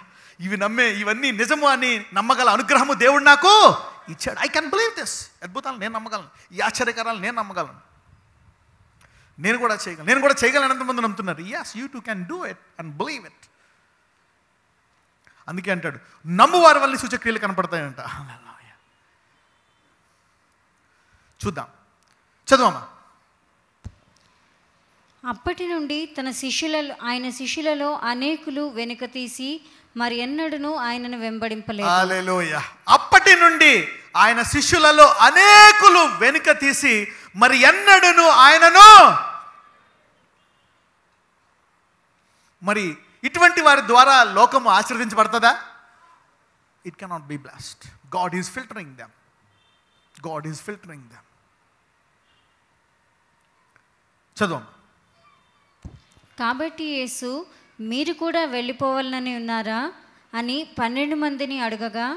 ఇవన్నీ నిజము అని నమ్మగల అనుగ్రహము దేవుడు నాకు ఇచ్చాడు. I can believe this. అద్భుతాలు నేను నమ్మగలను, ఈ ఆశ్చర్యకరాలు నేను నమ్మగలను, నేను కూడా చేయగలను. ఎంతమంది నమ్ముతున్నారు? yes, you too can do it and believe it. అందుకే అంటాడు, నమ్మువారి వల్ల సూచక్రియలు కనపడతాయంట. చూద్దాం, చదువమ్మా. అప్పటి నుండి ఆయన శిష్యులలో అనేకులు వెనుక తీసి మరి ఎన్నడూను ఆయనను వెంబడింపలేదు. హల్లెలూయా. అప్పటి నుండి ఆయన శిష్యులలో అనేకులు వెనుక తీసి మరి ఎన్నడూను ఆయనను. మరి ఇటువంటి వారి ద్వారా లోకము ఆశీర్వదించబడుతుందా? It cannot be blessed. God is filtering them. చదువు. కాబట్టి యేసు, మీరు కూడా వెళ్ళిపోవాలని ఉన్నారా అని 12 మందిని అడగగా,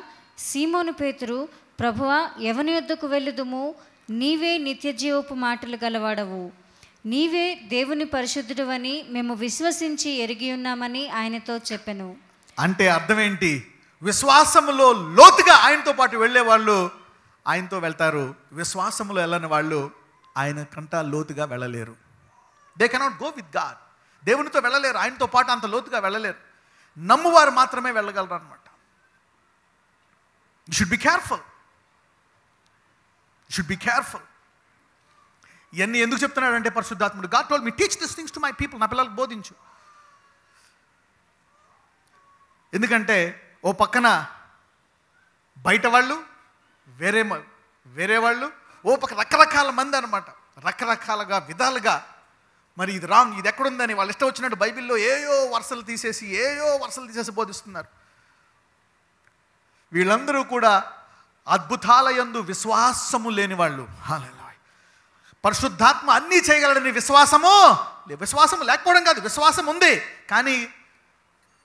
సీమోను పేతురు, ప్రభువా, ఎవని యొద్దకు వెళ్ళుదుము? నీవే నిత్యజీవపు మాటలు గలవాడవు, నీవే దేవుని పరిశుద్ధుడవని మేము విశ్వసించి ఎరిగి ఉన్నామని ఆయనతో చెప్పెను. అంటే అర్థం ఏంటి? విశ్వాసములో లోతుగా ఆయనతో పాటు వెళ్ళే వాళ్ళు ఆయనతో వెళ్తారు. విశ్వాసములో వెళ్ళని వాళ్ళు ఆయన కంట లోతుగా వెళ్ళలేరు. They cannot go with God. దేవునితో వెళ్ళలేరు, ఆయనతో పాటు అంత లోతుగా వెళ్ళలేరు. నమ్మువారు మాత్రమే వెళ్ళగలరు అనమాట. You should be careful. You should be careful. ఇవన్నీ ఎందుకు చెప్తున్నాడంటే పరిశుద్ధాత్ముడు, God told me teach this things to my people, నా పిల్లలకు బోధించు. ఎందుకంటే ఓ పక్కన బయట వాళ్ళు, వేరే వాళ్ళు, ఓ పక్క రకరకాల మంది అనమాట, రకరకాలుగా విధాలుగా మరి ఇది రాంగ్, ఇది ఎక్కడుందని వాళ్ళు ఇష్టం వచ్చినట్టు బైబిల్లో ఏయో వరుసలు తీసేసి బోధిస్తున్నారు. వీళ్ళందరూ కూడా అద్భుతాల యందు విశ్వాసము లేని వాళ్ళు. హల్లెలూయా. పరిశుద్ధాత్మ అన్నీ చేయగలడని విశ్వాసము లేకపోవడం కాదు, విశ్వాసం ఉంది కానీ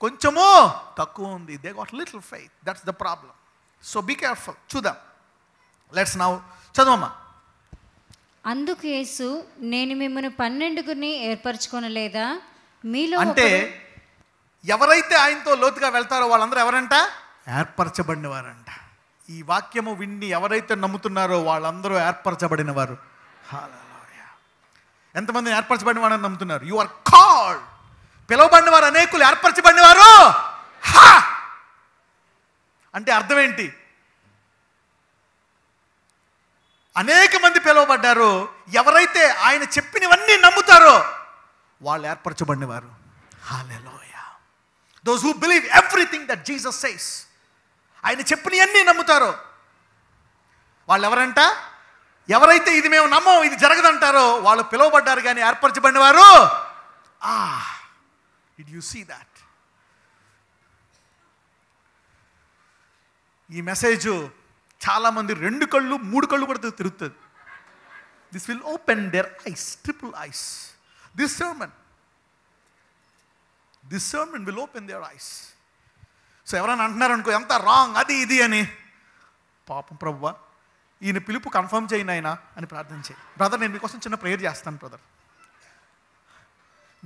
కొంచెము తక్కువ ఉంది. They got little faith, that's the problem. So be careful. చూద్దాం, లెట్స్ నౌ చదవమ్మా. అందుకు యేసు, నేను మిమ్మల్ని 12 ఏర్పరచుకొనలేదా? మీలో అంటే ఎవరైతే ఆయనతో లోతుగా వెళ్తారో వాళ్ళందరూ ఎవరంట? ఏర్పరచబడిన వారంట. ఈ వాక్యము విన్ని ఎవరైతే నమ్ముతున్నారో వాళ్ళందరూ ఏర్పరచబడిన వారు. హల్లెలూయా. ఎంతమంది ఏర్పరచబడిన వారని నమ్ముతున్నారు? You are called. పిలువబడిన వారు అనేకులు, ఏర్పరచబడిన వారు. అంటే అర్థం ఏంటి? అనేక మంది పిలువబడ్డారు. ఎవరైతే ఆయన చెప్పినవన్నీ నమ్ముతారో వాళ్ళు ఏర్పరచబడిన వారు. Hallelujah. Those who believe everything that Jesus says, ఆయన చెప్పినవన్నీ నమ్ముతారో వాళ్ళు ఎవరంట? ఎవరైతే ఇది మేము నమ్మం, ఇది జరగదంటారో వాళ్ళు పిలువబడ్డారు కానీ ఏర్పరచబడిన వారు. Did you see that? ఈ మెసేజ్ చాలామంది 2 కళ్ళు 3 కళ్ళు కూడా తిరుగుతుంది. This will open their eyes, triple eyes. This sermon will open their eyes. So ఎవరైనా అంటున్నారు అనుకో, ఎంత రాంగ్ అది ఇది అని, పాపం ప్రభువా ఈయన పిలుపు కన్ఫర్మ్ చేయను ఆయన అని ప్రార్థన చేయి. బ్రదర్, నేను మీకోసం చిన్న ప్రేయర్ చేస్తాను బ్రదర్.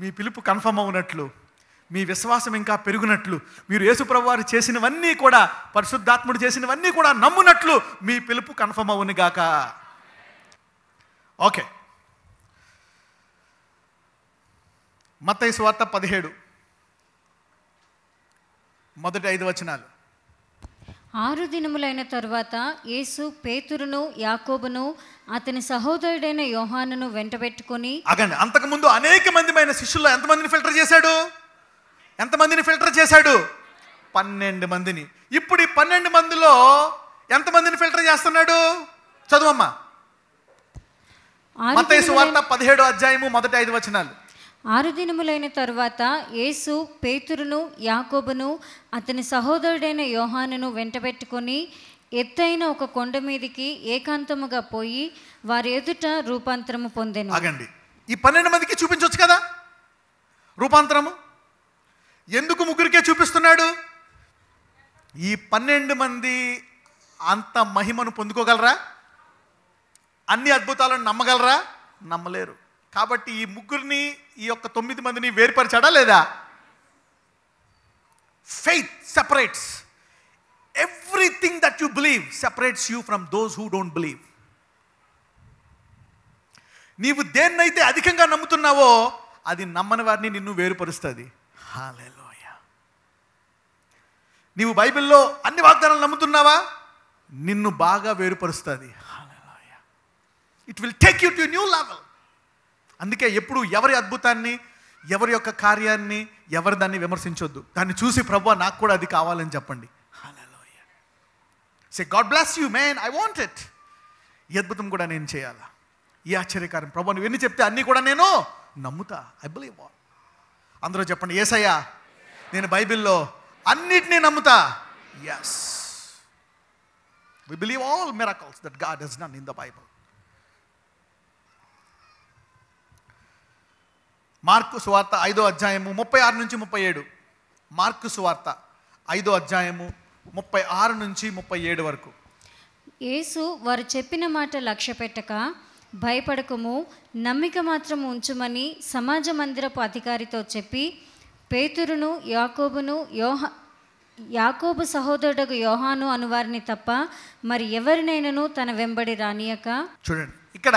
మీ పిలుపు కన్ఫర్మ్ అవునట్లు, మీ విశ్వాసం ఇంకా పెరుగునట్లు, మీరు యేసు ప్రభువారు చేసినవన్నీ కూడా, పరిశుద్ధాత్ముడు చేసినవన్నీ కూడా నమ్మునట్లు మీ పిలుపు కన్ఫర్మ్ అవును గాక. ఓకే, మత్తయి సువార్త 17 మొదటి 5 వచనాలు. 6 దినములైన తరువాత యేసు పేతురును, యాకోబును, అతని సహోదరుడైన యోహానును వెంటబెట్టుకొని. అగండి, అంతకుముందు అనేక మందిమైన శిష్యుల్లో ఎంతమందిని ఫిల్టర్ చేశాడు? 12 మందిని. ఇప్పుడు ఈ 12 మందిలో ఎంతమందిని ఫిల్టర్ చేస్తున్నాడు? చదువమ్మా. మత్తయి సువార్త 17వ అధ్యాయము మొదటి 5 వచనాలు. 6 దినములైన తరువాత యేసు పేతురును, యాకోబును, అతని సహోదరుడైన యోహానును వెంటబెట్టుకొని ఎత్తైన ఒక కొండ మీదికి ఏకాంతముగా పోయి వారి ఎదుట రూపాంతరము పొందెను. ఆగండి, ఈ 12 మందికి చూపించవచ్చు కదా రూపాంతరము. ఎందుకు ముగ్గురికే చూపిస్తున్నాడు? ఈ 12 మంది అంత మహిమను పొందుకోగలరా? అన్ని అద్భుతాలను నమ్మగలరా? నమ్మలేరు. కాబట్టి ఈ ముగ్గురిని, ఈ యొక్క 9 మందిని వేరుపరిచాడా లేదా? Faith separates everything that you believe, separates you from those who don't believe. నీవు దేన్నైతే అధికంగా నమ్ముతున్నావో అది నమ్మని వారిని నిన్ను వేరుపరుస్తుంది. హల్లెలూయా. నీవు బైబిల్లో అన్ని వాగ్దానాలు నమ్ముతున్నావా? నిన్ను బాగా వేరుపరుస్తుంది. Hallelujah. It will take you to new level. అందుకే ఎప్పుడు ఎవరి అద్భుతాన్ని, ఎవరి యొక్క కార్యాన్ని, ఎవరి దాన్ని విమర్శించొద్దు. దాన్ని చూసి ప్రభువా నాకు కూడా అది కావాలని చెప్పండి. Hallelujah. Say God bless you man, I want it. ఈ అద్భుతం కూడా నేను చేయాలా, ఈ ఆశ్చర్యకారం ప్రభువా నువ్వు ఎన్ని చెప్తే అన్నీ కూడా నేను నమ్ముతా. I believe all. అందరూ చెప్పండి, యేసయ్యా నేను బైబిల్లో అన్నిటినీ నమ్ముతా. Yes, we believe all miracles that God has done in the Bible. Mark సువార్త 5వ అధ్యాయము 36 నుంచి 37. మార్కు సువార్త 5వ అధ్యాయము 36 నుంచి 37 వరకు. యేసు వారు చెప్పిన మాట లక్ష్య పెట్టక, భయపడకము, నమ్మిక మాత్రం ఉంచుమని సమాజ మందిరపు అధికారితో చెప్పి, పేతురును, యాకోబును, యాకోబు సహోదరుడు యోహాను అనువారిని తప్ప మరి ఎవరినైనాను తన వెంబడి రానియక. చూడండి, ఇక్కడ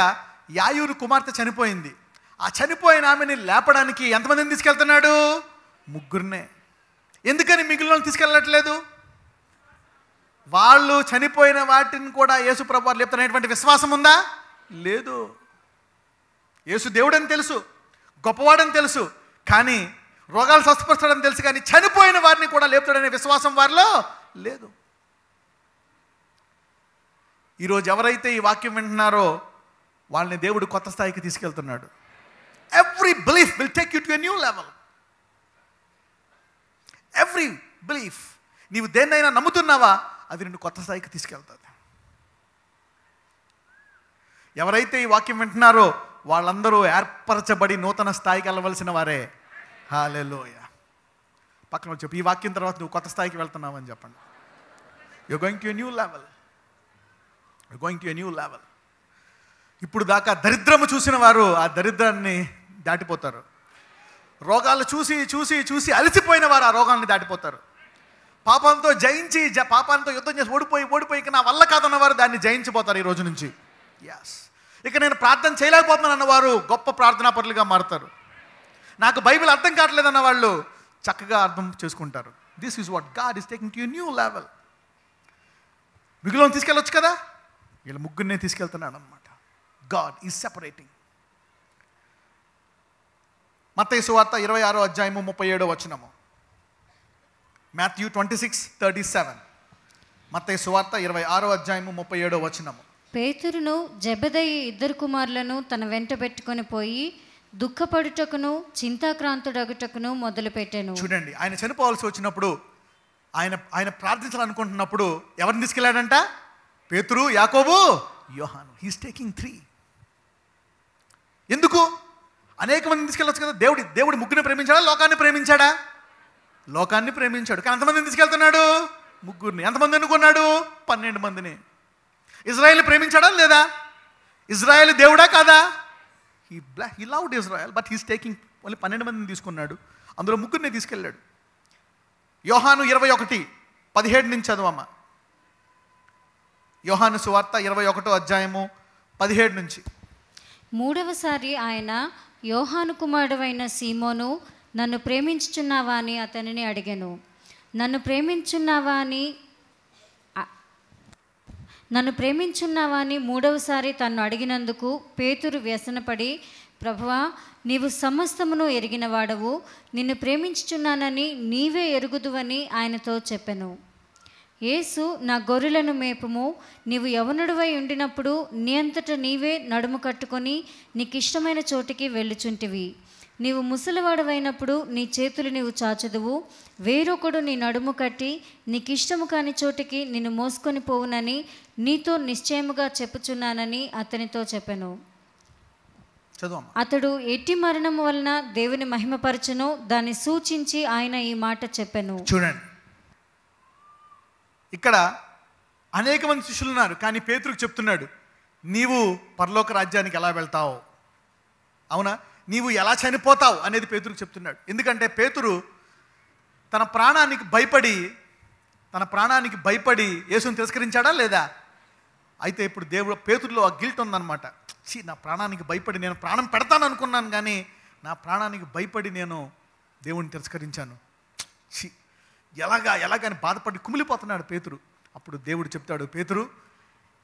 యాయూరు కుమార్తె చనిపోయింది. ఆ చనిపోయిన ఆమెని లేపడానికి ఎంతమందిని తీసుకెళ్తున్నాడు? ముగ్గురినే. ఎందుకని మిగిలిన తీసుకెళ్ళట్లేదు? వాళ్ళు చనిపోయిన వాటిని కూడా యేసు ప్రభువారు లేపుతున్నటువంటి విశ్వాసం ఉందా? లేదు. యేసు దేవుడని తెలుసు, గొప్పవాడని తెలుసు, కానీ రోగాలు స్వస్థపరచడని తెలుసు, కానీ చనిపోయిన వారిని కూడా లేపుతాడనే విశ్వాసం వారిలో లేదు. ఈరోజు ఎవరైతే ఈ వాక్యం వింటున్నారో వాళ్ళని దేవుడు కొత్త స్థాయికి తీసుకెళ్తున్నాడు. Every belief will take you to a new level. Every belief, నీవు దేన్నైనా నమ్ముతున్నావా అది నిన్ను కొత్త స్థాయికి తీసుకెళ్తుంది. ఎవరైతే ఈ వాక్యం వింటున్నారో వాళ్ళందరూ ఏర్పరచబడి నూతన స్థాయికి వెళ్ళవలసిన వారే. హల్లెలూయా. పక్కన చెప్పు, ఈ వాక్యం తర్వాత నువ్వు కొత్త స్థాయికి వెళ్తున్నావు అని చెప్పండి. You going to a new level. You going to a new level. ఇప్పుడు దాకా దరిద్రము చూసిన వారు ఆ దరిద్రాన్ని దాటిపోతారు. రోగాలు చూసి చూసి చూసి అలసిపోయిన వారు ఆ రోగాన్ని దాటిపోతారు. పాపంతో జయించి పాపాలతో యుద్ధం చేసి ఓడిపోయి ఇక నా వల్ల కాదన్నవారు దాన్ని జయించిపోతారు ఈ రోజు నుంచి. ఎస్. ఇక నేను ప్రార్థన చేయలేకపోతున్నాను అన్నవారు గొప్ప ప్రార్థనాపరులుగా మారుతారు. నాకు బైబిల్ అర్థం కావట్లేదు అన్న వాళ్ళు చక్కగా అర్థం చేసుకుంటారు. This is what God is taking to new level. మిగిలిన తీసుకెళ్ళొచ్చు కదా, వీళ్ళ ముగ్గురినే తీసుకెళ్తున్నాడు అనమాట. God is separating. మత్తయి సువార్త 26వ అధ్యాయము 37వ వచనము. మాథ్యూ 26:37. మత్తయి సువార్త 26వ అధ్యాయము 37వ వచనము. పేతురును జెబెదయి ఇద్దరు కుమారులను తన వెంట పెట్టుకొని పోయి దుఃఖపడుటకును చింతాక్రాంతుడగుటకును మొదలుపెట్టాను. చూడండి, ఆయన చనిపోవాల్సి వచ్చినప్పుడు ఆయన ప్రార్థించాలనుకుంటున్నప్పుడు ఎవరిని తీసుకెళ్ళాడంట? పేతురు, యాకోబు, యోహాను. He's taking 3. ఎందుకు? అనేక మందిని తీసుకెళ్ళొచ్చు కదా. దేవుడు ముగ్గురిని ప్రేమించాడా, లోకాన్ని ప్రేమించాడా? లోకాన్ని ప్రేమించాడు. కానీ ఎంతమందిని తీసుకెళ్తున్నాడు? ముగ్గురిని. ఎంతమంది అనుకున్నాడు? 12 మందిని. ఇజ్రాయెల్ ప్రేమించాడా లేదా? ఇజ్రాయెల్ దేవుడా కాదా? He loved Israel, but he's taking only 12 మందిని తీసుకున్నాడు. అందులో ముగ్గురిని తీసుకెళ్ళాడు. యోహాను 21:17 నుంచి చదవమ్మా. యోహాను సువార్త 21వ అధ్యాయము 17 నుంచి. మూడవసారి ఆయన, యోహాను కుమారుడైన సీమోను, నన్ను ప్రేమించుచున్నావా అని అతనిని అడిగాను. నన్ను ప్రేమించున్నావా అని మూడవసారి తన్ను అడిగినందుకు పేతురు వ్యసనపడి, ప్రభువా, నీవు సమస్తమును ఎరిగిన వాడవు, నిన్ను ప్రేమించుచున్నానని నీవే ఎరుగుదువని ఆయనతో చెప్పెను. యేసు, నా గొర్రెలను మేపుము, నీవు యవనుడివై ఉండినప్పుడు నీ అంతట నీవే నడుము కట్టుకొని నీకిష్టమైన చోటికి వెళ్ళుచుంటివి. నీవు ముసలివాడవైనప్పుడు నీ చేతులు నీవు చాచుదువు, వేరొకడు నీ నడుము కట్టి నీకిష్టము కాని చోటికి నిన్ను మోసుకొని పోవునని నీతో నిశ్చయముగా చెప్పుచున్నానని అతనితో చెప్పెను. అతడు ఎట్టి మరణము వలన దేవుని మహిమపరచును దాన్ని సూచించి ఆయన ఈ మాట చెప్పెను. చూడండి, ఇక్కడ అనేక మంది శిష్యులు ఉన్నారు, కానీ పేతురుకు చెప్తున్నాడు, నీవు పరలోక రాజ్యానికి ఎలా వెళ్తావు, అవునా, నీవు ఎలా చనిపోతావు అనేది పేతురుకు చెప్తున్నాడు. ఎందుకంటే పేతురు తన ప్రాణానికి భయపడి యేసుని తిరస్కరించాడా లేదా? అయితే ఇప్పుడు దేవుడు పేతురులో ఆ గిల్ట్ ఉందన్నమాట. నా ప్రాణానికి భయపడి నేను ప్రాణం పెడతాను అనుకున్నాను, కానీ నా ప్రాణానికి భయపడి నేను దేవుని తిరస్కరించాను. ఎలాగని బాధపడి కుమిలిపోతున్నాడు పేతురు. అప్పుడు దేవుడు చెప్తాడు, పేతురు,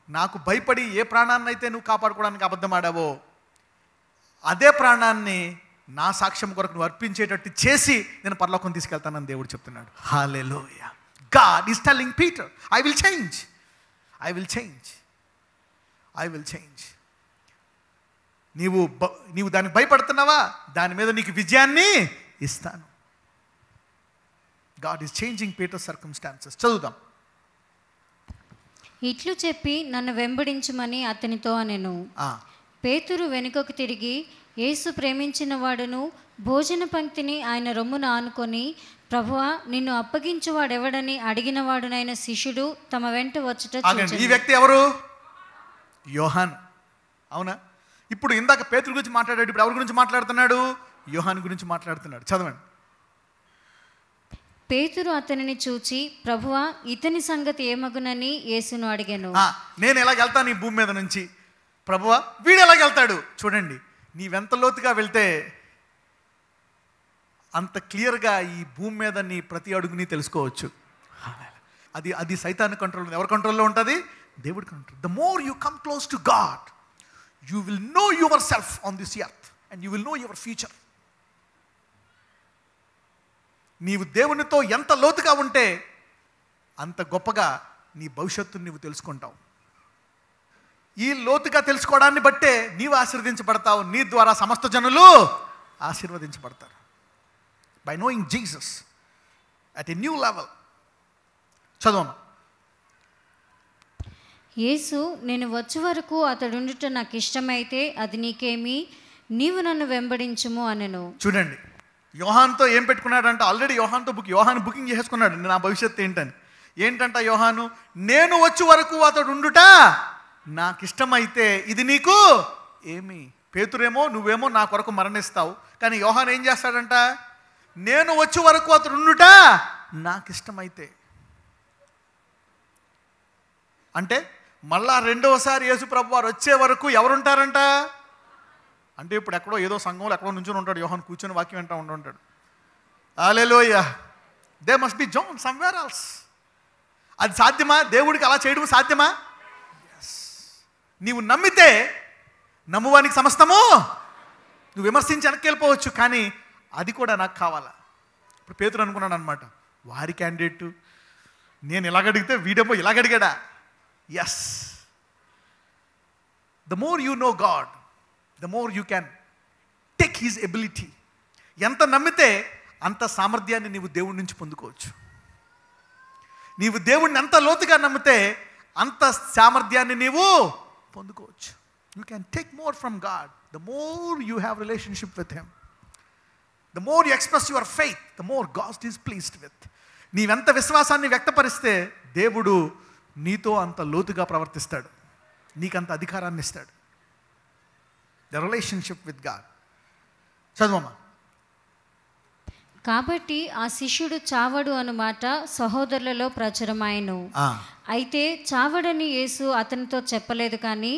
నాకు భయపడి ఏ ప్రాణాన్ని అయితే నువ్వు కాపాడుకోవడానికి అబద్ధం ఆడావో అదే ప్రాణాన్ని నా సాక్ష్యం కొరకు నువ్వు అర్పించేటట్టు చేసి నేను పరలోకం తీసుకెళ్తానని దేవుడు చెప్తున్నాడు. హల్లెలూయా. God is telling Peter, I will change. నీవు దానికి భయపడుతున్నావా, దాని మీద నీకు విజయాన్ని ఇస్తాను. God is changing Peter's circumstances. చదువుదాం. ఇట్లు చెప్పి నన్ను వెంబడించుమని అతనితో అనెను. పేతురు వెనుకకు తిరిగి యేసు ప్రేమించిన వాడును భోజన పంక్తిని ఆయన రొమ్మున ఆనుకొని, ప్రభువా, నిన్ను అప్పగించువాడెవడని అడిగిన వాడునైన శిష్యుడు తమ వెంట వచ్చుట చూచెను. ఈ వ్యక్తి ఎవరు? యోహాను. అవునా? ఇప్పుడు ఇందాక పేతురు గురించి మాట్లాడాడు, ఇప్పుడు ఎవరి గురించి మాట్లాడుతున్నాడు? యోహాను గురించి మాట్లాడుతున్నాడు. చదవండి. పేతురు అతనిని చూచి, ప్రభువా, ఇతని సంగతి ఏమగునని యేసును అడిగాను. నేను ఎలాగెళ్తాను ఈ భూమి మీద నుంచి, ప్రభువా వీడు ఎలాగెళ్తాడు? చూడండి, నీవెంత లోతుగా వెళ్తే అంత క్లియర్గా ఈ భూమి మీద నీ ప్రతి అడుగుని తెలుసుకోవచ్చు. అది సైతాన్ కంట్రోల్. ఎవరి కంట్రోల్లో ఉంటుంది? దేవుడి control. The more you come close to God, you will know your self on this earth and you will know your future. నీవు దేవునితో ఎంత లోతుగా ఉంటే అంత గొప్పగా నీ భవిష్యత్తును నీవు తెలుసుకుంటావు. ఈ లోతుగా తెలుసుకోవడాన్ని బట్టే నీవు ఆశీర్వదించబడతావు, నీ ద్వారా సమస్త జనులు ఆశీర్వదించబడతారు. By knowing Jesus at a new level. చదవమ్మా. యేసు, నేను వచ్చే వరకు అతడుండుట నాకు ఇష్టమైతే అది నీకేమి, నీవు నన్ను వెంబడించుము అనెను. చూడండి, యోహానుతో ఏం పెట్టుకున్నాడంటే, ఆల్రెడీ యోహాను బుకింగ్ చేసుకున్నాడు నా భవిష్యత్తు ఏంటని. ఏంటంట యోహాను? నేను వచ్చే వరకు అతడు ఉండుట నాకు ఇష్టమైతే ఇది నీకు ఏమి. పేతురేమో నువ్వేమో నా కొరకు మరణిస్తావు, కానీ యోహాను ఏం చేస్తాడంట? నేను వచ్చే వరకు అతడు ఉండుట నాకు ఇష్టమైతే. అంటే మళ్ళా రెండవసారి యేసు ప్రభు వారు వచ్చే వరకు ఎవరుంటారంట? అంటే ఇప్పుడు ఎక్కడో ఏదో సంఘంలో ఎక్కడో నుంచొని ఉంటాడు యోహాను, కూర్చొని వాక్యం వింటూ ఉంటుంటాడు. హల్లెలూయా. They must be John somewhere else. అది సాధ్యమా? దేవుడికి అలా చేయడం సాధ్యమా? నీవు నమ్మితే నమ్మువానికి సమస్తము. నువ్వు విమర్శించి వెనక్కి వెళ్ళిపోవచ్చు, కానీ అది కూడా నాకు కావాలా. ఇప్పుడు పేతురు అనుకున్నాడు అనమాట, వారి క్యాండిడేట్ నేను ఇలాగడిగితే వీడేమో ఇలాగడిగాడా. Yes, the more you know God, the more you can take his ability. ఎంత నమ్మితే అంత సామర్థ్యాన్ని నీవు దేవుడి నుంచి పొందుకోవచ్చు. నీవు దేవుడిని ఎంత లోతుగా నమ్మితే అంత సామర్థ్యాన్ని నీవు పొందుకోవచ్చు. You can take more from God the more you have relationship with him. The more you express your faith the more God is pleased with. నీవెంత విశ్వాసాన్ని వ్యక్తపరిస్తే దేవుడు నీతో అంత లోతుగా ప్రవర్తిస్తాడు, నీకంత అధికారాన్ని ఇస్తాడు. The relationship with God. చదవమ్మా. కాబట్టి ఆ శిష్యుడు చావడు అన్నమాట సహోదరులలో ప్రచురమాయను. అయితే చావడని యేసు అతనితో చెప్పలేదు, కానీ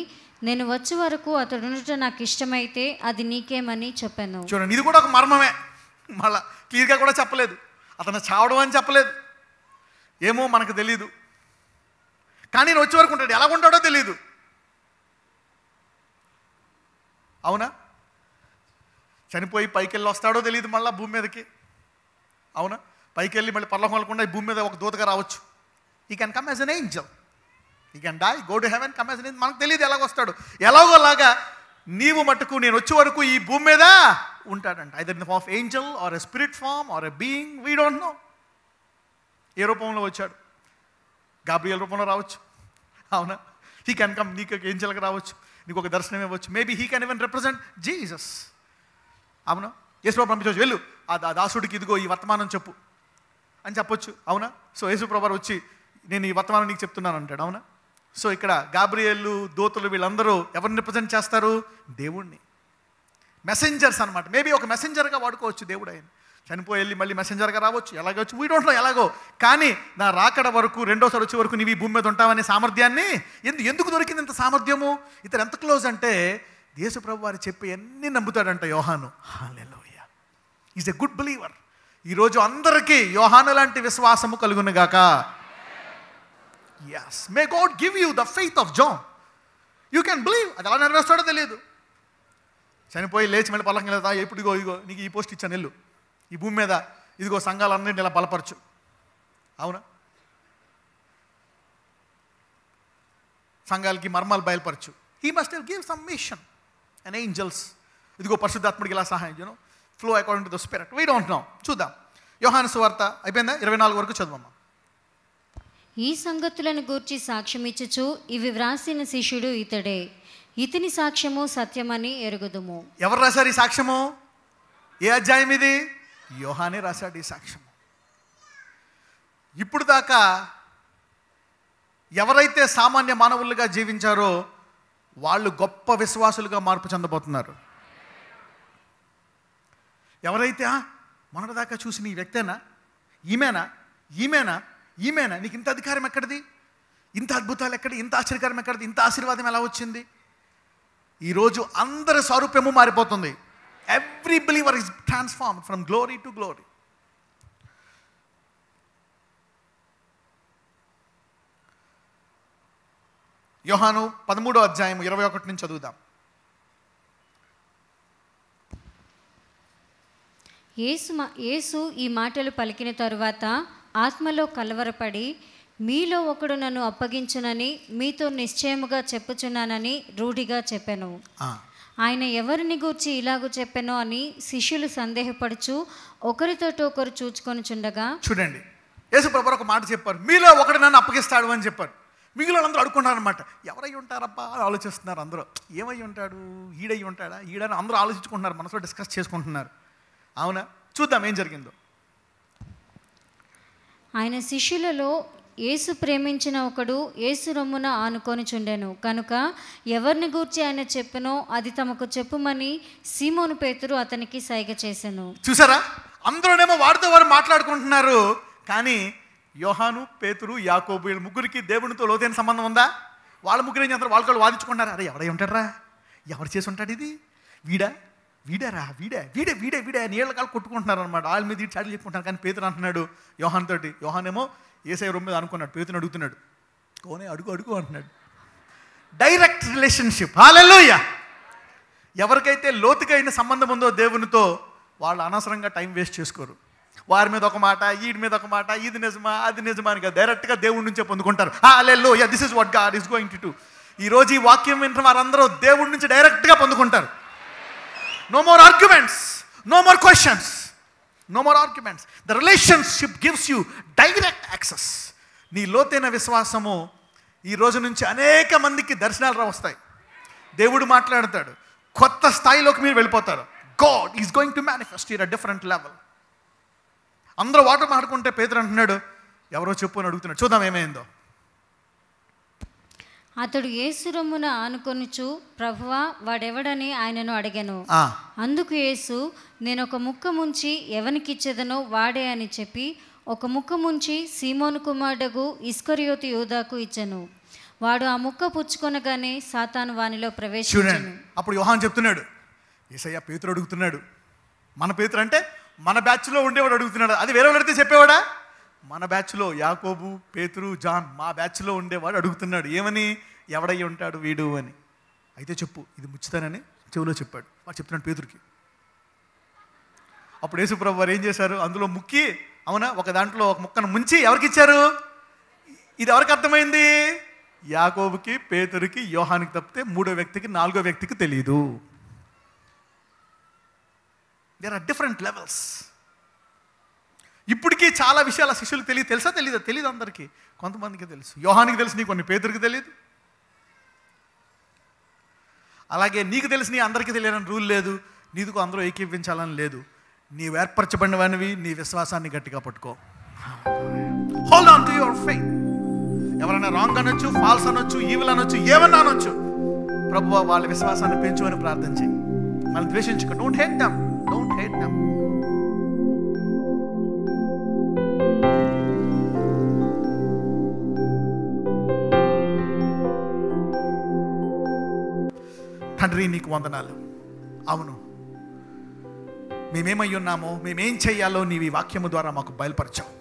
నేను వచ్చే వరకు అతడుండుట నాకు ఇష్టమైతే అది నీకేమని చెప్పాను. చూడండి, ఇది కూడా ఒక మర్మమే. మళ్ళా క్లియర్గా కూడా చెప్పలేదు. అతను చావడం అని చెప్పలేదు. ఏమో మనకు తెలీదు, కానీ నేను వచ్చే వరకు ఉంటాడు. ఎలా ఉంటాడో తెలీదు. అవునా? చనిపోయి పైకి వెళ్ళి వస్తాడో తెలియదు మళ్ళీ భూమి మీదకి. అవునా? పైకి వెళ్ళి మళ్ళీ పరలోకం వెళ్ళకుండా ఈ భూమి మీద ఒక దూతగా రావచ్చు. He can come as an angel, he can die, go to heaven, come as an angel. మనకు తెలియదు ఎలాగొస్తాడు. ఎలాగోలాగా నీవు మట్టుకు నేను వచ్చే వరకు ఈ భూమి మీద ఉంటాడంట. Either in the form of angel or a spirit form or a being, we don't know. ఏ రూపంలో వచ్చాడు? గాబ్రియల్ రూపంలో రావచ్చు. అవునా? హీ క్యాన్ కమ్, నీకు ఒక ఏంజల్గా రావచ్చు, నీకు ఒక దర్శనం ఇవ్వచ్చు. Maybe he can even represent Jesus. అవునా? యేసుప్రభు పంపించవచ్చు, వెళ్ళు ఆ దాసుడికి ఇదిగో ఈ వర్తమానం చెప్పు అని చెప్పొచ్చు. అవునా? సో యేసుప్రభు వచ్చి నేను ఈ వర్తమానం నీకు చెప్తున్నాను అంటాడు. అవునా? సో ఇక్కడ గాబ్రియేలు, దూతలు వీళ్ళందరూ ఎవరిని రిప్రజెంట్ చేస్తారు? దేవుణ్ణి. మెసెంజర్స్ అనమాట. మేబీ ఒక మెసెంజర్గా వాడుకోవచ్చు దేవుడు. ఆయన చనిపోయి వెళ్ళి మళ్ళీ మెసెంజర్గా రావచ్చు, ఎలాగవచ్చు, వీ డోంట్ నో ఎలాగో. కానీ నా రాకడ వరకు, రెండోసారి వచ్చే వరకు నీవు ఈ భూమి మీద ఉంటావనే సామర్థ్యాన్ని ఎందుకు దొరికింది ఇంత సామర్థ్యము? ఇతను ఎంత క్లోజ్ అంటే యేసు ప్రభు వారు చెప్పి అన్నీ నమ్ముతాడంట యోహాను. హల్లెలూయా. Is a good believer. ఈరోజు అందరికీ యోహాను లాంటి విశ్వాసము కలుగునుగాక. Yes, may God give you the faith of John. You can believe. అది ఎలా నెరవేరుస్తాడో తెలియదు. చనిపోయి లేచి మళ్ళీ పల్లకి వెళ్తా, ఎప్పుడు ఇదిగో నీకు ఈ పోస్ట్ ఇచ్చాను, వెళ్ళు ఈ భూమి మీద, ఇదిగో సంఘాలన్నింటినీ ఇలా బలపరచు. అవునా? సంఘాలకి మర్మాలు బయలుపరచు. He must have give some mission and angels. ఇదిగో పరిశుద్ధాత్ముడికి ఇలా సహాయం, flow according to the spirit. We don't know. చూద్దాం. యోహాను సువార్త అయిపోయిందా? 24 వరకు చదవమ్మా. ఈ సంగతులను గూర్చి సాక్ష్యం ఇచ్చుచు ఇవి వ్రాసిన శిష్యుడు ఇతడే, ఇతని సాక్ష్యము సత్యమని ఎరుగుదుము. ఎవరు రాశారు ఈ సాక్ష్యము? ఏ అధ్యాయం ఇది? యోహానే రాశాడు ఈ సాక్ష్యము. ఇప్పుడు దాకా ఎవరైతే సామాన్య మానవులుగా జీవించారో వాళ్ళు గొప్ప విశ్వాసులుగా మార్పు చెందబోతున్నారు. ఎవరైతే మొన్నటిదాకా చూసిన ఈ వ్యక్తేనా, ఈమెనా ఈమెనా ఈమెనా? నీకు ఇంత అధికారం ఎక్కడిది? ఇంత అద్భుతాలు ఎక్కడి? ఇంత ఆశ్చర్యకారం ఎక్కడిది? ఇంత ఆశీర్వాదం ఎలా వచ్చింది? ఈరోజు అందరి స్వరూపము మారిపోతుంది. Every believer is transformed from glory to glory. యోహాను 13వ అధ్యాయం 21 నుంచి చదువుదాం. యేసు ఈ మాటలు పలికిన తరువాత ఆత్మలో కలవరపడి, మీలో ఒకడు నన్ను అప్పగించునని మీతో నిశ్చయముగా చెప్పుచున్నానని రూఢిగా చెప్పెను. ఆయన ఎవరిని గూర్చి ఇలాగూ చెప్పెనో అని శిష్యులు సందేహపడుచు ఒకరితోటి ఒకరు చూచుకొనిచుండగా, చూడండి, యేసు ప్రభువు ఒక మాట చెప్పారు, మీలో ఒకడు నన్ను అప్పగిస్తాడు అని చెప్పారు. మిగిలిన అందరూ అడుక్కున్నారనమాట, ఎవరై ఉంటారబ్బా అని ఆలోచిస్తున్నారు. అందరూ ఏమై ఉంటాడు, ఈడై ఉంటాడా, ఈడని అందరూ ఆలోచించుకుంటున్నారు, మనసులో డిస్కస్ చేసుకుంటున్నారు. అవునా? చూద్దాం ఏం జరిగిందో. ఆయన శిష్యులలో యేసు ప్రేమించిన ఒకడు యేసు రొమ్మున ఆనుకొని చుండెను కనుక ఎవరిని గూర్చి ఆయన చెప్పెనో అది తమకు చెప్పుమని సీమోను పేతురు అతనికి సైగ చేసెను. చూసారా, అందరూనేమో వారితో వారు మాట్లాడుకుంటున్నారు, కానీ యోహాను, పేతురు, యాకోబు వీళ్ళ ముగ్గురికి దేవునితో లోతైన సంబంధం ఉందా? వాళ్ళ ముగ్గురు ఏం చేస్తారు, వాళ్ళతో వాదించుకుంటున్నారు. అరే ఎవడై ఉంటారా, ఎవరు చేసి ఉంటాడు, ఇది వీడారా, వీడే నీళ్ళ కాళ్ళు కొట్టుకుంటున్నారు అనమాట. వాళ్ళ మీద ఇటు చాటలు చెప్పుకుంటున్నారు. కానీ పేతురు అంటున్నాడు యోహాన్ తోటి, యోహానేమో యేసయ్య రొమ్ము మీద అనుకున్నాడు, పేతురుని అడుగుతున్నాడు, కోనే అడుగు అంటున్నాడు. Direct relationship. హల్లెలూయా. ఎవరికైతే లోతుకైన సంబంధం ఉందో దేవునితో, వాళ్ళు అనవసరంగా టైం వేస్ట్ చేసుకోరు. వారి మీద ఒక మాట, వీడి మీద ఒక మాట, ఇది నిజమా అది నిజమా అని డైరెక్ట్గా దేవుడి నుంచే పొందుకుంటారు. హల్లెలూయా, this is what God is going to do. ఈరోజు ఈ వాక్యం వింటున్న వారందరూ దేవుడి నుంచి డైరెక్ట్గా పొందుకుంటారు. No more arguments, no more questions, no more arguments. The relationship gives you direct access. నీ లోతైన విశ్వాసము ఈ రోజు నుంచి అనేక మందికి దర్శనాలు వస్తాయి. దేవుడు మాట్లాడతాడు, కొత్త స్థాయిలోకి మీరు వెళ్ళిపోతారు. God is going to manifest you at a different level. అందరూ వాటర్ మాట్లాడుకుంటే పేతురు అంటున్నాడు, ఎవరో చెప్పు అని అడుగుతున్నాడు. చూద్దాం ఏమైందో. అతడు యేసు రొమ్మున ఆనుకొనుచు, ప్రభువా వాడెవడని ఆయనను అడిగాను. అందుకు యేసు, నేను ఒక ముక్క ముంచి ఎవనికిచ్చేదనో వాడే అని చెప్పి ఒక ముక్క ముంచి సీమోను కుమారుడగు ఇస్కరియోతు యూదాకు ఇచ్చెను. వాడు ఆ ముక్క పుచ్చుకొనగానే సాతాను వానిలో ప్రవేశించెను. అప్పుడు యోహాను చెప్తున్నాడు, యేసయ్య పేతురు అడుగుతున్నాడు. మన పేతురు అంటే మన బ్యాచ్లో ఉండేవాడు అడుగుతున్నాడు. అది వేరే అడిగితే చెప్పేవాడా? మన బ్యాచ్లో యాకోబు, పేతురు, జాన్, మా బ్యాచ్లో ఉండేవాడు అడుగుతున్నాడు, ఏమని, ఎవడై ఉంటాడు వీడు అని. అయితే చెప్పు, ఇది ముచ్చుతానని చెవిలో చెప్పాడు. వాడు చెప్తున్నాడు పేతురికి. అప్పుడు యేసుప్రభు వారు ఏం చేశారు, అందులో ముక్కి, అవునా, ఒక దాంట్లో ఒక ముక్కను ముంచి ఎవరికి ఇచ్చారు? ఇది ఎవరికి అర్థమైంది? యాకోబుకి, పేతురికి, యోహానికి తప్పితే మూడో వ్యక్తికి, నాలుగో వ్యక్తికి తెలియదు. There are different levels. ఇప్పటికీ చాలా విషయాలు శిష్యులకు తెలుసా తెలియదు అందరికీ. కొంతమందికి తెలుసు, యోహానికి తెలిసి కొన్ని, పేతురికి తెలియదు. అలాగే నీకు తెలిసి నీ అందరికీ తెలియని రూల్ లేదు, నీకు అందరూ ఏకీవించాలని లేదు. నీవు ఏర్పరచబడినవనివి, నీ విశ్వాసాన్ని గట్టిగా పట్టుకో. Hold on to your faith. ఎవరైనా రాంగ్ అనొచ్చు, ఫాల్స్ అనొచ్చు, ఈవిల్ అనొచ్చు, ఏమన్నా అనొచ్చు, ప్రభువా వాళ్ళ విశ్వాసాన్ని పెంచు అని ప్రార్థన చేయి. మనం ద్వేషించుకో. Don't hate them. తండ్రి నీకు వందనాలు. అవును, మేమేమై ఉన్నామో, మేమేం చెయ్యాలో నీవు ఈ వాక్యము ద్వారా మాకు బయలుపరచావు.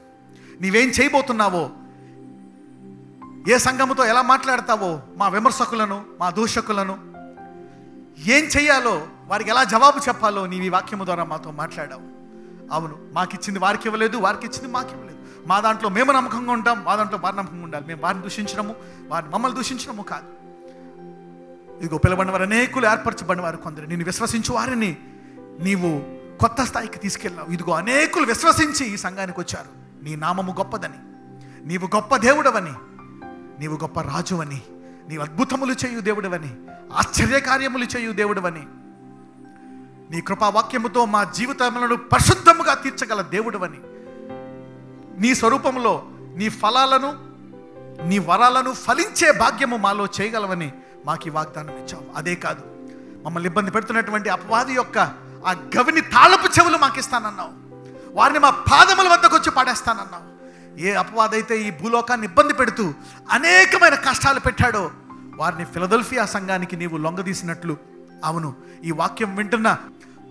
నీవేం చేయబోతున్నావో, ఏ సంఘముతో ఎలా మాట్లాడతావో, మా విమర్శకులను, మా దూషకులను ఏం చెయ్యాలో, వారికి ఎలా జవాబు చెప్పాలో నీవు ఈ వాక్యము ద్వారా మాతో మాట్లాడావు. అవును, మాకిచ్చింది వారికి ఇవ్వలేదు, వారికి ఇచ్చింది మాకు ఇవ్వలేదు. మా దాంట్లో మేము నమ్మకంగా ఉంటాం, మా దాంట్లో వారి నమ్మకంగా ఉండాలి. మేము వారిని దూషించడము, వారిని మమ్మల్ని దూషించడము కాదు. ఇదిగో పిలబడిన వారు అనేకులు, ఏర్పరచబడిన వారు కొందరు. నిన్ను విశ్వసించు వారిని నీవు కొత్త స్థాయికి తీసుకెళ్ళావు. ఇదిగో అనేకులు విశ్వసించి ఈ సంఘానికి వచ్చారు. నీ నామము గొప్పదని, నీవు గొప్ప దేవుడవని, నీవు గొప్ప రాజువని, నీవు అద్భుతములు చేయు దేవుడవని, ఆశ్చర్యకార్యములు చేయు దేవుడవని, నీ కృపావాక్యముతో మా జీవితములను పరిశుద్ధముగా తీర్చగల దేవుడవని, నీ స్వరూపంలో నీ ఫలాలను, నీ వరాలను ఫలించే భాగ్యము మాలో చేయగలవని మాకు ఈ వాగ్దానం ఇచ్చావు. అదే కాదు, మమ్మల్ని ఇబ్బంది పెడుతున్నటువంటి అపవాది యొక్క ఆ గవిని తాళపు చెవులు మాకు ఇస్తానన్నావు. వారిని మా పాదముల వద్దకు వచ్చి పాడేస్తానన్నావు. ఏ అపవాదైతే ఈ భూలోకాన్ని ఇబ్బంది పెడుతూ అనేకమైన కష్టాలు పెట్టాడో వారిని ఫిలదెల్ఫియా సంఘానికి నీవు లొంగదీసినట్లు, అవును, ఈ వాక్యం వింటున్న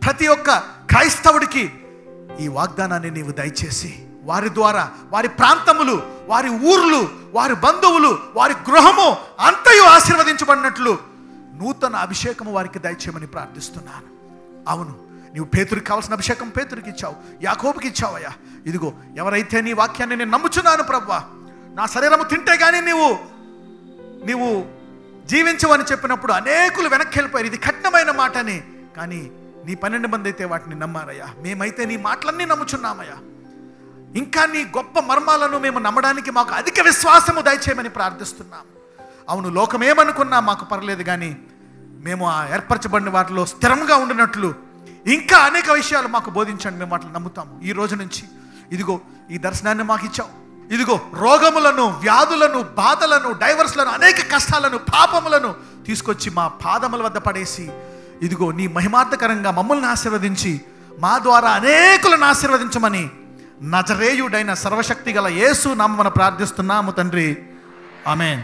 ప్రతి ఒక్క క్రైస్తవుడికి ఈ వాగ్దానాన్ని నీవు దయచేసి వారి ద్వారా వారి ప్రాంతములు, వారి ఊర్లు, వారి బంధువులు, వారి గృహము అంతయు ఆశీర్వదించబడినట్లు నూతన అభిషేకము వారికి దయచేయమని ప్రార్థిస్తున్నాను. అవును, నీవు పేతురికి కావాల్సిన అభిషేకం పేతురికి ఇచ్చావు, యాకోబుకి ఇచ్చావయ్యా. ఇదిగో ఎవరైతే నీ వాక్యాన్ని నేను నమ్ముచున్నాను ప్రభువా, నా శరీరము తింటే కానీ నీవు జీవించవని చెప్పినప్పుడు అనేకులు వెనక్కి వెళ్ళిపోయారు. ఇది కఠినమైన మాట అని, కానీ నీ 12 మంది అయితే వాటిని నమ్మారయ్యా. మేమైతే నీ మాటలన్నీ నమ్ముచున్నామయ్యా. ఇంకా నీ గొప్ప మర్మాలను మేము నమ్మడానికి మాకు అధిక విశ్వాసము దయచేయమని ప్రార్థిస్తున్నాము. అవును, లోకం ఏమనుకున్నా మాకు పర్లేదు, కానీ మేము ఆ ఏర్పరచబడిన వాటిలో స్థిరంగా ఉండినట్లు ఇంకా అనేక విషయాలు మాకు బోధించండి. మేము వాటిని నమ్ముతాము. ఈ రోజు నుంచి ఇదిగో ఈ దర్శనాన్ని మాకు ఇచ్చావు. ఇదిగో రోగములను, వ్యాధులను, బాధలను, డైవర్స్లను, అనేక కష్టాలను, పాపములను తీసుకొచ్చి మా పాదముల వద్ద పడేసి ఇదిగో నీ మహిమార్థకరంగా మమ్మల్ని ఆశీర్వదించి మా ద్వారా అనేకులను ఆశీర్వదించమని నజరేయుడైన సర్వశక్తి గల యేసు నామమున ప్రార్థిస్తున్నాము తండ్రి. ఆమేన్.